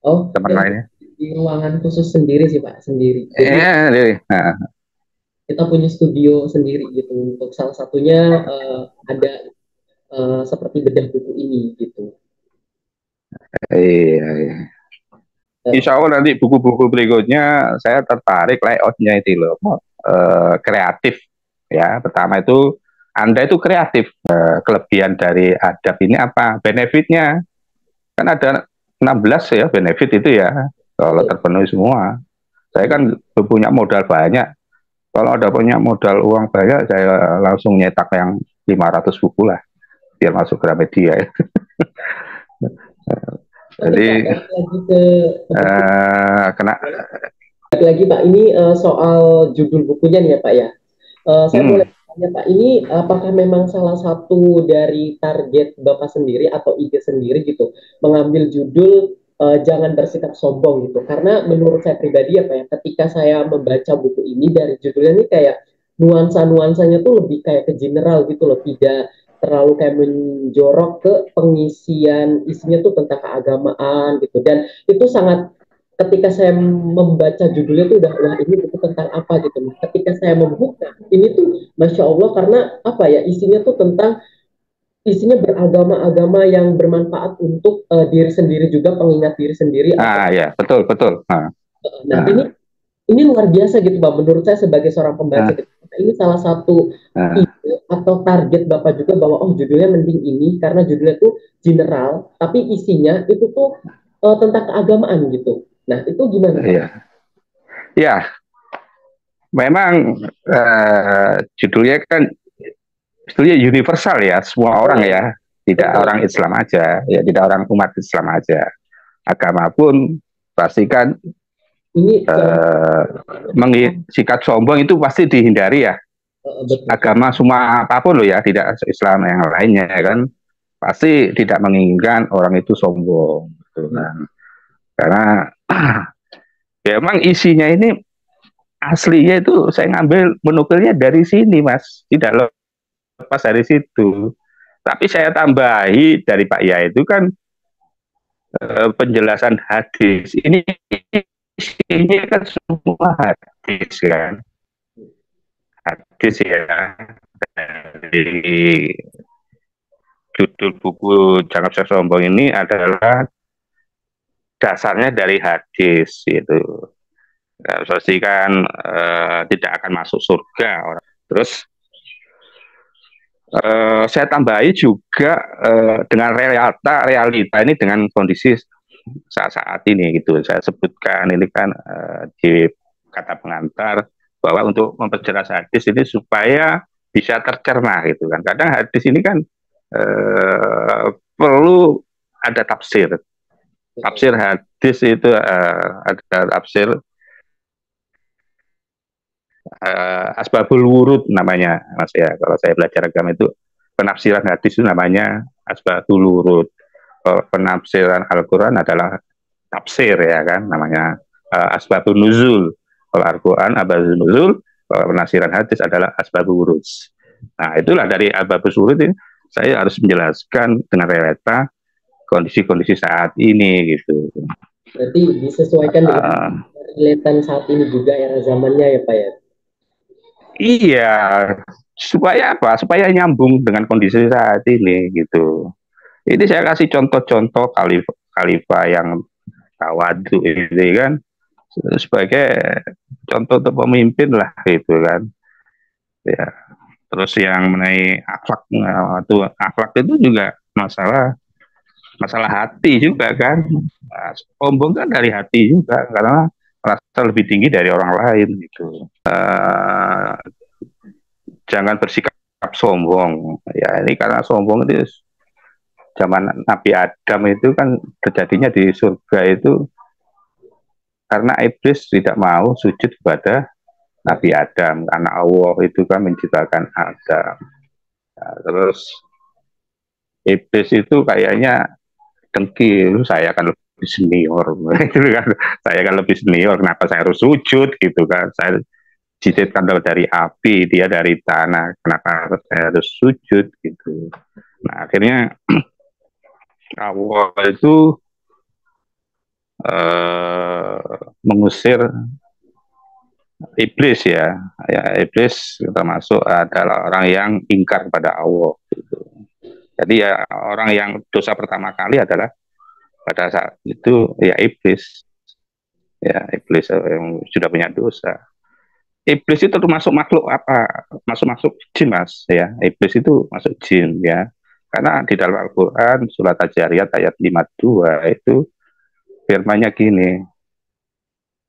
teman lainnya? Di ruangan khusus sendiri sih Pak, sendiri. Jadi, kita punya studio sendiri gitu. Untuk salah satunya ada seperti bedah buku ini gitu. Iya. Insya Allah nanti buku-buku berikutnya saya tertarik layoutnya itu loh, kreatif ya. Pertama itu Anda itu kreatif. Kelebihan dari adab ini apa? Benefitnya kan ada 16 ya benefit itu ya. Kalau terpenuhi semua, saya kan punya modal banyak. Kalau ada punya modal uang banyak, saya langsung nyetak yang 500 buku lah, biar masuk Gramedia ya. Jadi lagi Pak, ini soal judul bukunya nih ya Pak ya. Saya boleh tanya Pak, ini apakah memang salah satu dari target Bapak sendiri atau ide sendiri gitu, mengambil judul jangan bersikap sombong gitu? Karena menurut saya pribadi ya Pak ya, ketika saya membaca buku ini dari judulnya ini kayak nuansa-nuansanya tuh lebih kayak ke general gitu loh, tidak terlalu kayak menjorok ke pengisian, isinya tuh tentang keagamaan gitu, dan itu sangat, ketika saya membaca judulnya tuh udah wah ini buku tentang apa gitu. Ketika saya membuka ini tuh masya Allah, karena apa ya, isinya tuh tentang, isinya beragama-agama yang bermanfaat untuk diri sendiri juga, pengingat diri sendiri. Ya betul betul. Nah ini luar biasa gitu Pak, menurut saya sebagai seorang pembaca gitu. Ini salah satu ide atau target Bapak juga, bahwa oh judulnya mending ini karena judulnya tuh general tapi isinya itu tuh tentang keagamaan gitu. Nah itu gimana Pak? Ya memang judulnya kan judulnya universal ya, semua orang ya. Tidak orang Islam aja, ya tidak orang umat Islam aja. Agama pun pastikan ini sikap sombong itu pasti dihindari ya. betul. Agama semua apapun loh ya, tidak Islam yang lainnya kan, pasti tidak menginginkan orang itu sombong, gitu kan. Karena ya memang isinya ini aslinya itu saya ngambil menukilnya dari sini mas, tidak lepas dari situ. Tapi saya tambahi dari Pak Ya itu kan penjelasan hadis ini kan semua hadis kan, hadis ya, dari judul buku Jangan Sombong ini adalah dasarnya dari hadis itu. Pastikan tidak akan masuk surga orang. Terus saya tambahi juga dengan realita ini dengan kondisi saat ini gitu. Saya sebutkan ini kan di kata pengantar bahwa untuk memperjelas hadis ini supaya bisa tercerna gitu kan. Kadang hadis ini kan perlu ada tafsir. Tafsir hadis itu ada tafsir asbabul wurud namanya mas ya. Kalau saya belajar agama itu penafsiran hadis itu namanya asbabul wurud. Penafsiran Al-Quran adalah tafsir ya kan, namanya asbabun nuzul. Kalau Al-Quran asbabun nuzul, kalau penafsiran hadis adalah asbabul wurud. Nah itulah dari asbabul wurud ini saya harus menjelaskan dengan realita kondisi-kondisi saat ini gitu. Berarti disesuaikan dengan relatan saat ini juga era zamannya ya Pak ya? Iya, supaya apa? Supaya nyambung dengan kondisi saat ini gitu. Ini saya kasih contoh-contoh khalifah yang tawadu ini kan sebagai contoh untuk pemimpin lah gitu kan. Ya. Terus yang mengenai akhlak itu juga masalah hati juga kan. Nah, sombong kan dari hati juga karena merasa lebih tinggi dari orang lain gitu. Jangan bersikap sombong. Ya ini karena sombong itu zaman Nabi Adam itu kan terjadinya di surga itu karena iblis tidak mau sujud kepada Nabi Adam karena Allah itu kan menciptakan Adam. Nah, terus iblis itu kayaknya dengki, saya kan lebih senior, saya kan lebih senior, kenapa saya harus sujud gitu kan? Saya diciptakan dari api, dia dari tanah, kenapa saya harus sujud gitu? Nah akhirnya Allah itu mengusir iblis ya, iblis termasuk adalah orang yang ingkar pada Allah gitu. Jadi ya orang yang dosa pertama kali adalah pada saat itu ya iblis yang sudah punya dosa. Iblis itu termasuk makhluk apa? Masuk jin mas ya. Iblis itu masuk jin ya. Karena di dalam Al-Quran surat Al-Jariyat ayat 52 itu firmannya gini,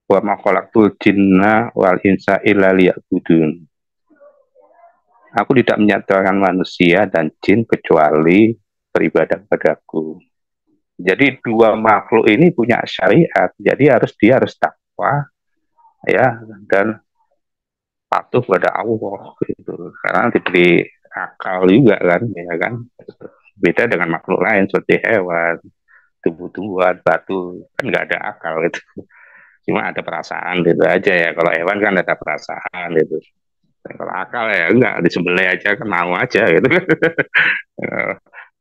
wa ma khalaqtul jinna wal insa illa liya'budun. Aku tidak menyatakan manusia dan jin kecuali beribadah padaku. Jadi dua makhluk ini punya syariat, jadi dia harus takwa ya dan patuh pada Allah gitu. Karena diberi akal juga kan, ya kan. Beda dengan makhluk lain seperti hewan, tumbuh-tumbuhan, batu, kan nggak ada akal gitu. Cuma ada perasaan gitu aja ya. Kalau hewan kan ada perasaan gitu. Dan kalau akal ya enggak, disembelih aja kan mau aja gitu.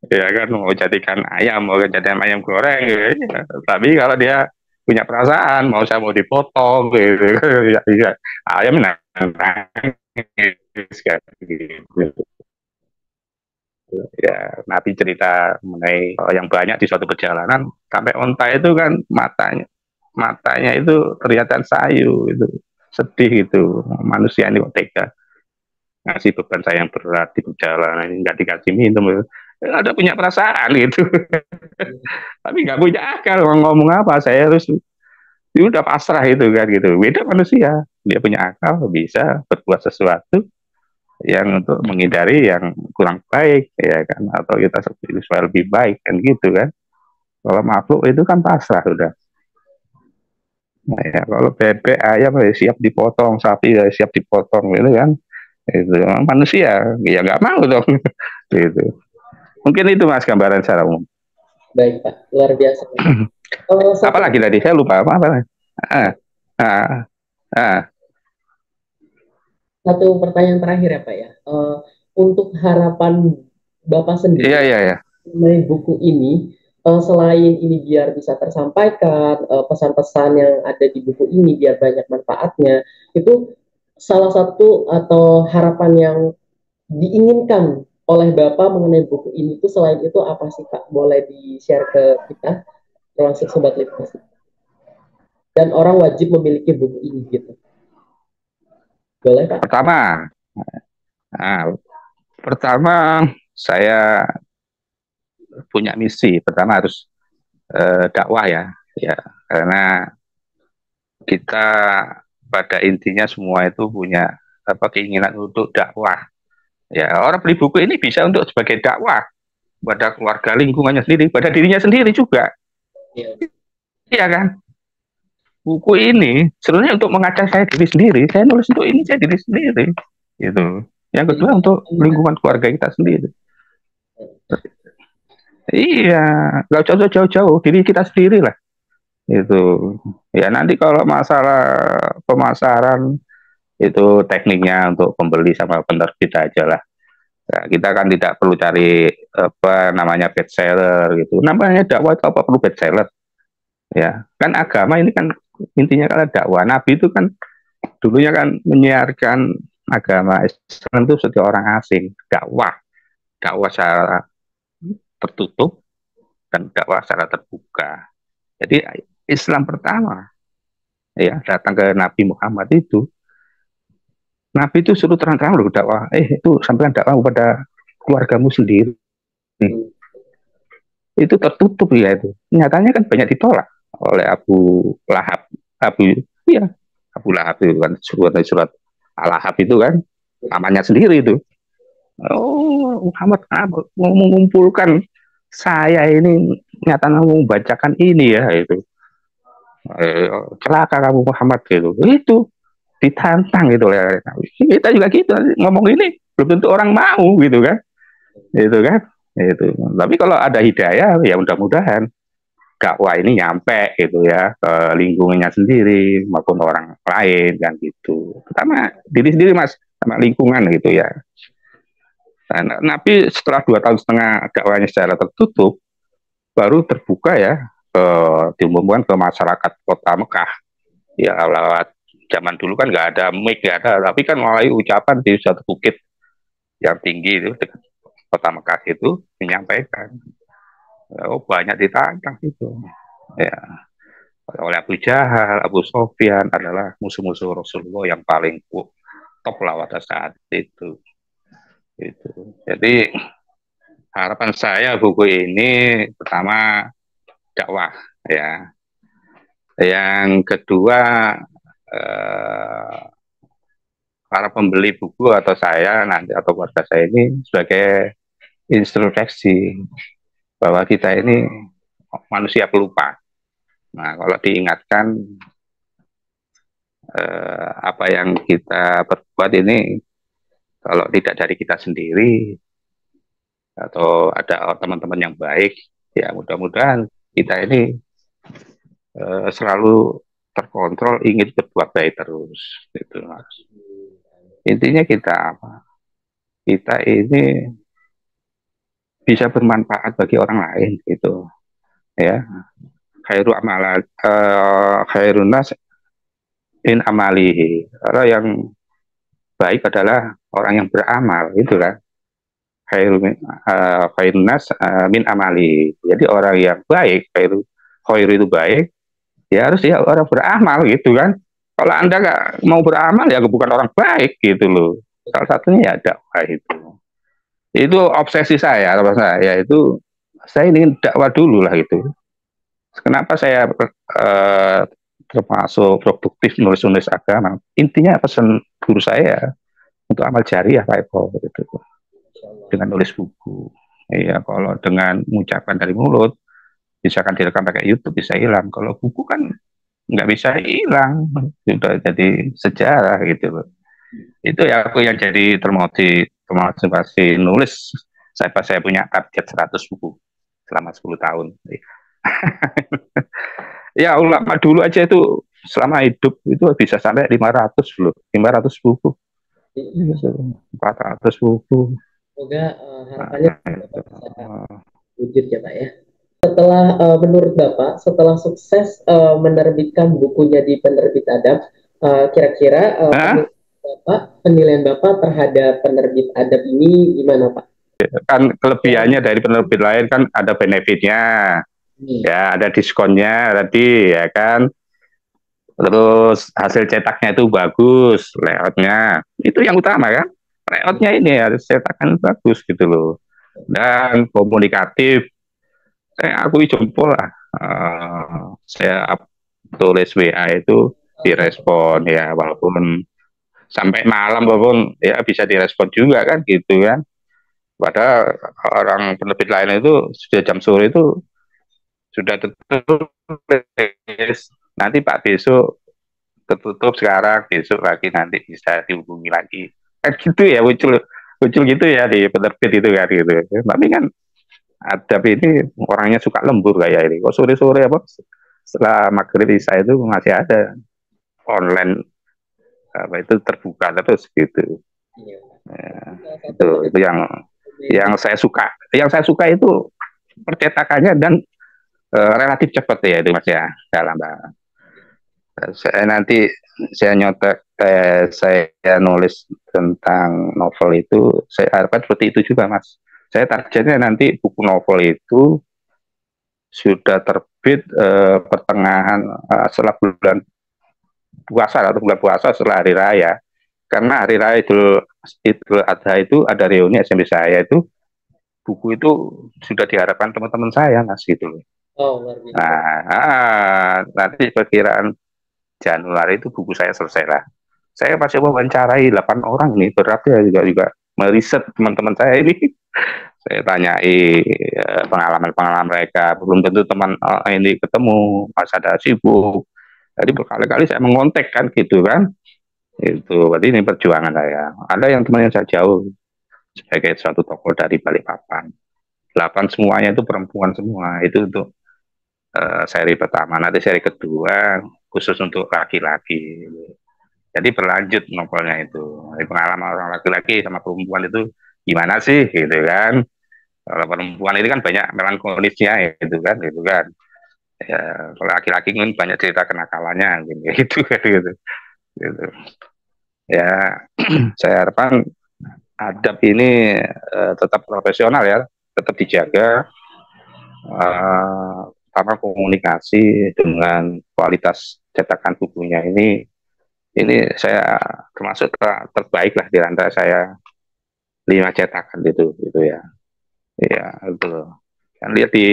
Ya kan mau jadikan ayam, mau jadikan ayam goreng gitu. Ya. Tapi kalau dia punya perasaan, mau saya mau dipotong gitu. Ya, ayam nangis kan gitu. Ya, Nabi cerita mengenai yang banyak di suatu perjalanan sampai onta itu kan matanya itu kelihatan sayu itu sedih gitu, manusia ini kok tega ngasih beban saya yang berat di perjalanan ini nggak dikasih minum, ada punya perasaan gitu. Tapi nggak punya akal ngomong apa, saya harus itu udah pasrah itu kan gitu. Beda manusia, dia punya akal bisa berbuat sesuatu yang untuk menghindari yang kurang baik ya kan, atau kita supaya lebih baik kan gitu kan. Kalau makhluk itu kan pasrah sudah. Nah, ya, kalau bebek ayam ya siap dipotong, sapi ya siap dipotong gitu kan. Itu manusia ya nggak mau dong. Gitu. Mungkin itu Mas gambaran secara umum. Baik Pak, luar biasa. Apalagi tadi saya lupa apa. Ah, ah, ah. Satu pertanyaan terakhir ya Pak ya. Untuk harapan Bapak Iya, sendiri iya, iya. mengenai buku ini, selain ini biar bisa tersampaikan pesan-pesan yang ada di buku ini biar banyak manfaatnya, itu salah satu atau harapan yang diinginkan oleh Bapak mengenai buku ini itu selain itu apa sih Pak? Boleh di-share ke kita termasuk sobat literasi. Dan orang wajib memiliki buku ini gitu. Boleh Pak? Pertama, nah, pertama saya punya misi. Pertama harus dakwah ya, ya karena kita pada intinya semua itu punya apa keinginan untuk dakwah. Ya orang beli buku ini bisa untuk sebagai dakwah pada keluarga lingkungannya sendiri, pada dirinya sendiri juga. Iya. Iya kan? Buku ini sebenarnya untuk mengajak saya diri sendiri. Saya nulis untuk ini saya diri sendiri. Gitu. Yang Jadi kedua untuk lingkungan keluarga kita sendiri. Iya, nggak usah jauh-jauh, diri kita sendiri lah. Itu. Ya nanti kalau masalah pemasaran itu tekniknya untuk pembeli sama penerbit aja lah. Ya, kita kan tidak perlu cari apa namanya bestseller gitu. Namanya dakwah itu apa perlu bestseller? Ya, kan agama ini kan intinya kan dakwah. Nabi itu kan dulunya kan menyiarkan agama Islam itu setiap orang asing, dakwah, dakwah secara tertutup dan dakwah secara terbuka. Jadi Islam pertama ya datang ke Nabi Muhammad itu, Nabi itu suruh terang-terang loh dakwah. Itu sampaikan dakwah kepada keluargamu sendiri. Itu tertutup ya itu. Nyatanya kan banyak ditolak oleh Abu Lahab. Ya, Abu Lahab itu kan surat Al-Lahab itu kan namanya sendiri itu. Oh, Muhammad mau mengumpulkan saya ini nyatanya mau membacakan ini ya itu. Celaka kamu Muhammad gitu. Itu ditantang gitu ya. Kita juga gitu ngomong ini belum tentu orang mau gitu kan. Itu kan. Itu. Tapi kalau ada hidayah ya mudah-mudahan dakwah ini nyampe gitu ya ke lingkungannya sendiri maupun orang lain kan gitu. Pertama diri sendiri Mas sama lingkungan gitu ya. Nah, Nabi setelah 2,5 tahun dakwahnya secara tertutup baru terbuka ya diumumkan ke masyarakat kota Mekah ya lewat zaman dulu kan nggak ada mic nggak ada tapi kan mulai ucapan di suatu bukit yang tinggi itu dekat kota Mekah itu menyampaikan oh banyak ditantang itu ya oleh Abu Jahal, Abu Sofyan adalah musuh-musuh Rasulullah yang paling top lah pada saat itu. Jadi harapan saya buku ini pertama dakwah ya. Yang kedua para pembeli buku atau saya nanti atau keluarga saya ini sebagai introspeksi bahwa kita ini manusia pelupa. Nah, kalau diingatkan apa yang kita perbuat ini kalau tidak dari kita sendiri atau ada teman-teman yang baik, ya mudah-mudahan kita ini selalu terkontrol ingin berbuat baik terus. Gitu, Mas. Intinya kita apa? Kita ini bisa bermanfaat bagi orang lain gitu ya khairu amalan khairun nas in amalihi orang yang baik adalah orang yang beramal itu kan khairun nas min amali jadi orang yang baik khairu itu baik ya harus ya orang beramal gitu kan kalau anda nggak mau beramal ya bukan orang baik gitu loh salah satunya ya dakwah itu obsesi saya itu saya ingin dakwah dulu lah gitu. Kenapa saya termasuk produktif nulis-nulis agama? Intinya pesan guru saya untuk amal jariah Pak Eko gitu, dengan nulis buku. Iya, kalau dengan mengucapkan dari mulut, misalkan direkam pakai YouTube bisa hilang. Kalau buku kan nggak bisa hilang, sudah jadi sejarah gitu loh. Itu ya aku yang jadi termotivasi nulis. Saya punya target 100 buku selama 10 tahun. Ya ulama dulu aja itu selama hidup itu bisa sampai 500 loh, 500 buku. 400 buku. Semoga harapannya Itu. bisa wujud ya Pak ya. Setelah menurut Bapak, setelah sukses menerbitkan bukunya di penerbit Adab, kira-kira penilaian Bapak terhadap penerbit Adab ini gimana Pak? Kan kelebihannya dari penerbit lain kan ada benefitnya, ya ada diskonnya tadi ya kan. Terus hasil cetaknya itu bagus, layoutnya itu yang utama kan. Layoutnya ini harus cetakan bagus gitu loh. Dan komunikatif, saya akui jempol lah. Saya tulis WA itu direspon ya, walaupun sampai malam walaupun ya bisa direspon juga kan gitu kan. Padahal orang penerbit lain itu sudah jam sore itu sudah tertulis, nanti Pak besok tertutup sekarang, besok lagi nanti bisa dihubungi lagi kan gitu ya, muncul muncul gitu ya di penerbit itu kan gitu. Tapi kan Adab ini orangnya suka lembur kayak ini, kok sore-sore apa setelah maghrib Isya itu masih ada online apa itu terbuka terus gitu ya, itu yang saya suka itu percetakannya dan relatif cepat ya itu Mas ya dalam saya nanti saya nyotek saya nulis tentang novel itu saya harapkan seperti itu juga Mas. Saya targetnya nanti buku novel itu sudah terbit pertengahan setelah bulan puasa atau bulan puasa setelah hari raya, karena hari raya Idul Adha itu ada reuni SMP saya itu, buku itu sudah diharapkan teman-teman saya Mas gitu loh. Nanti perkiraan Januari itu buku saya selesai lah. Saya masih wawancarai 8 orang nih, berat ya juga meriset teman-teman saya ini. Saya tanyai pengalaman-pengalaman mereka. Belum tentu teman ini ketemu, pas ada sibuk. Jadi berkali-kali saya mengontek kan gitu kan. Itu berarti ini perjuangan saya. Ada yang teman yang saya jauh sebagai suatu tokoh dari Balikpapan. 8 semuanya itu perempuan semua. Itu untuk seri pertama. Nanti seri kedua khusus untuk laki-laki. Jadi berlanjut novelnya itu. Jadi pengalaman orang laki-laki sama perempuan itu gimana sih gitu kan. Kalau perempuan ini kan banyak melankolisnya gitu kan. Ya, kalau laki-laki kan banyak cerita kenakalannya gitu gitu. Gitu. Ya, saya harapkan Adab ini tetap profesional ya, tetap dijaga, karena komunikasi dengan kualitas cetakan bukunya ini saya termasuk terbaik lah di antara saya 5 cetakan itu ya. Ya itu kan lihat di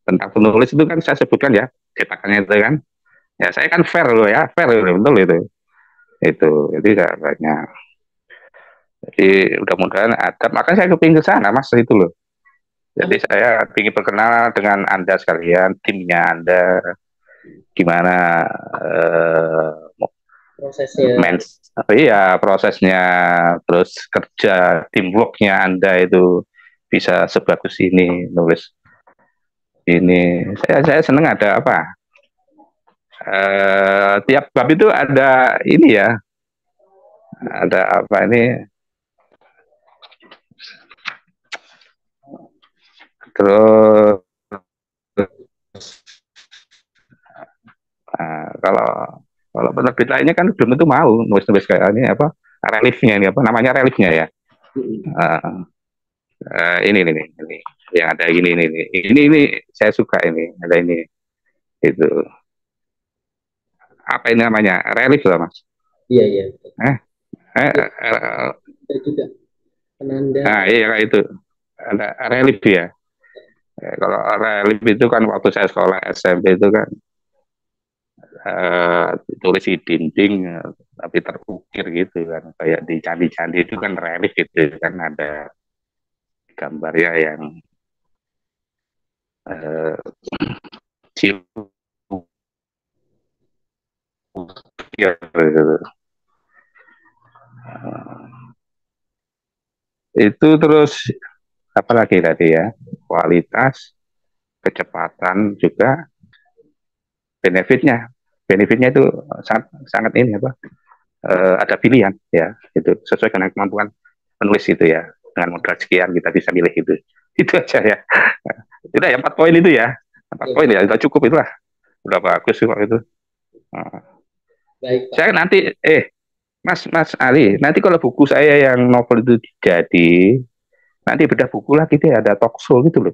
tentang penulis itu kan saya sebutkan ya cetakannya itu kan. Ya saya kan fair loh ya, fair loh, betul itu jadi saya banyak. Jadi mudah-mudahan ada, makanya saya kepingin ke sana Mas itu loh. Jadi saya ingin berkenal dengan Anda sekalian, timnya Anda, gimana prosesnya. Iya, prosesnya, terus kerja teamworknya Anda itu bisa sebagus ini nulis ini. Saya seneng ada apa? Tiap bab itu ada ini ya, ada apa ini? Terus kalau penerbit lainnya kan belum tentu mau nulis kayak ini apa reliefnya ini apa namanya reliefnya ya. Ini yang ada ini saya suka ini ada ini itu apa ini namanya relief lah Mas. Iya. Juga penanda. Nah iya itu ada relief ya. Kalau relief itu kan waktu saya sekolah SMP itu kan tulis di dinding tapi terukir gitu kan, kayak di candi-candi itu kan relief gitu kan, ada gambarnya yang uh, gitu. Itu terus apalagi tadi ya, kualitas, kecepatan juga, benefitnya itu sangat sangat ini apa, ada pilihan ya, itu sesuai dengan kemampuan penulis itu ya, dengan modal sekian kita bisa milih itu aja ya. Itu ya 4 poin itu ya, 4 poin ya udah cukup, itulah udah bagus sih waktu itu. Baik, Pak. Saya nanti Mas Ali, nanti kalau buku saya yang novel itu jadi, nanti beda buku lagi deh, ada talk show gitu loh.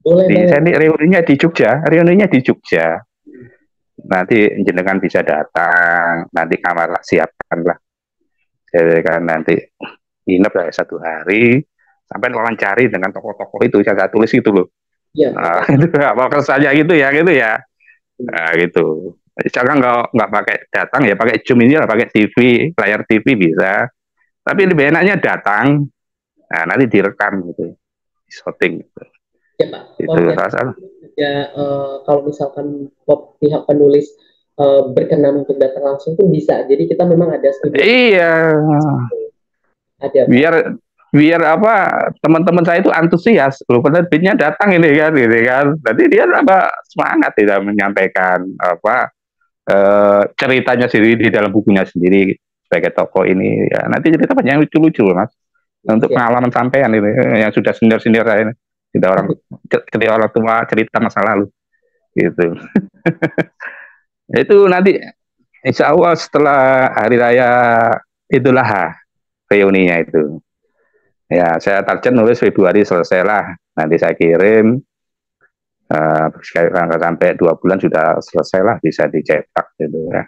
Boleh, Saya ini reuninya di Jogja. Nanti jenengan bisa datang, nanti kamar siapkan lah. Jadi kan nanti nginep lah 1 hari, sampai wawancari dengan tokoh-tokoh itu yang saya tulis gitu loh. Ya, itu apa kesannya gitu ya. Nah, gitu. Jangan nggak pakai datang ya, pakai Zoom ini lah, pakai TV, layar TV bisa. Tapi lebih enaknya datang, nah nanti direkam gitu, di shooting gitu. Ya, Pak. Itu salah. Ya, kalau misalkan pihak penulis berkenan untuk datang langsung pun bisa. Jadi kita memang ada studio. Iya. Ada, Pak. Biar apa, teman-teman saya itu antusias, loh penerbitnya datang ini kan. Jadi dia apa semangat tidak menyampaikan apa ceritanya sendiri di dalam bukunya sendiri sebagai tokoh ini ya. Nanti cerita banyak yang lucu-lucu loh Mas, untuk pengalaman sampean ini yang sudah senior saya ini, tidak orang tua cerita masa lalu gitu. Itu nanti insya Allah setelah hari raya Idul Adha reuninya itu ya, saya target nulis Februari selesai lah, nanti saya kirim sampai 2 bulan sudah selesai lah, bisa dicetak gitu ya.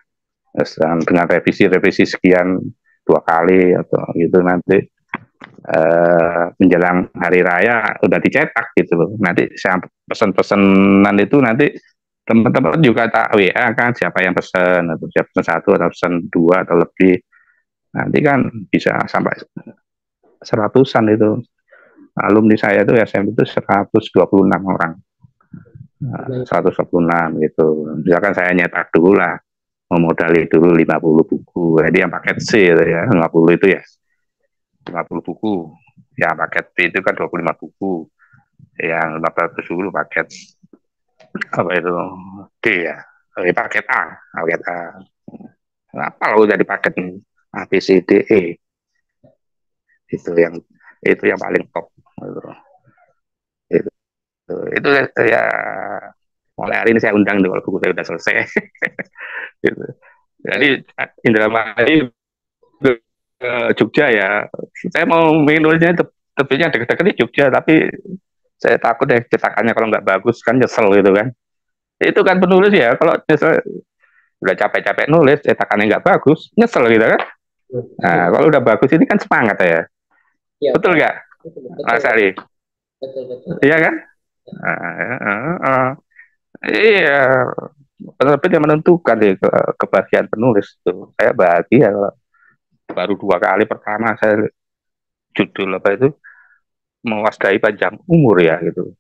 Terus, dengan revisi sekian 2 kali atau gitu, nanti menjelang hari raya udah dicetak gitu loh. Nanti saya pesan-pesanan itu, nanti teman-teman juga tak WA kan, siapa yang pesan, atau siapa pesan 1 atau pesan 2 atau lebih, nanti kan bisa sampai 100-an itu. Alumni saya itu SMP itu 126 orang. 126 gitu. Misalkan saya nyetak dulu lah, memodali dulu 50 buku. Jadi yang paket C itu ya, 50 itu ya. 50 buku. Yang paket B itu kan 25 buku. Yang 400 dulu paket apa itu? D ya. Paket A. Apa lo jadi paket A, B, C, D, E. Itu yang paling top. Itu ya, mulai hari ini saya undang nih kalau buku saya udah selesai. Gitu. Jadi Indramayu ke Jogja ya, saya mau nulisnya terbitnya deket-deket di Jogja, tapi saya takut deh cetakannya kalau nggak bagus kan, nyesel gitu kan. Itu kan penulis ya, kalau nyesel udah capek-capek nulis cetakannya nggak bagus, nyesel gitu kan. Nah kalau udah bagus ini kan semangat ya, betul nggak Mas Ali? Betul. Iya kan? Iya, penerbit yang menentukan deh kebahagiaan penulis tuh. Saya bahagia kalau baru 2 kali, pertama saya judul apa itu, mewaspadai panjang umur ya gitu.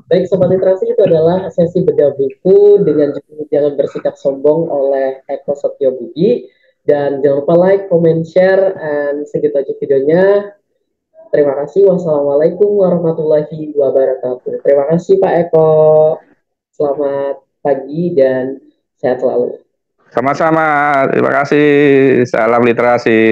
Baik, Sobat Literasi, itu adalah sesi bedah buku dengan judul Jangan Bersikap Sombong oleh Eko Setio Budi. Dan jangan lupa like, comment, share, and segitu aja videonya. Terima kasih. Wassalamualaikum warahmatullahi wabarakatuh. Terima kasih Pak Eko. Selamat pagi dan sehat selalu. Sama-sama, terima kasih. Salam literasi.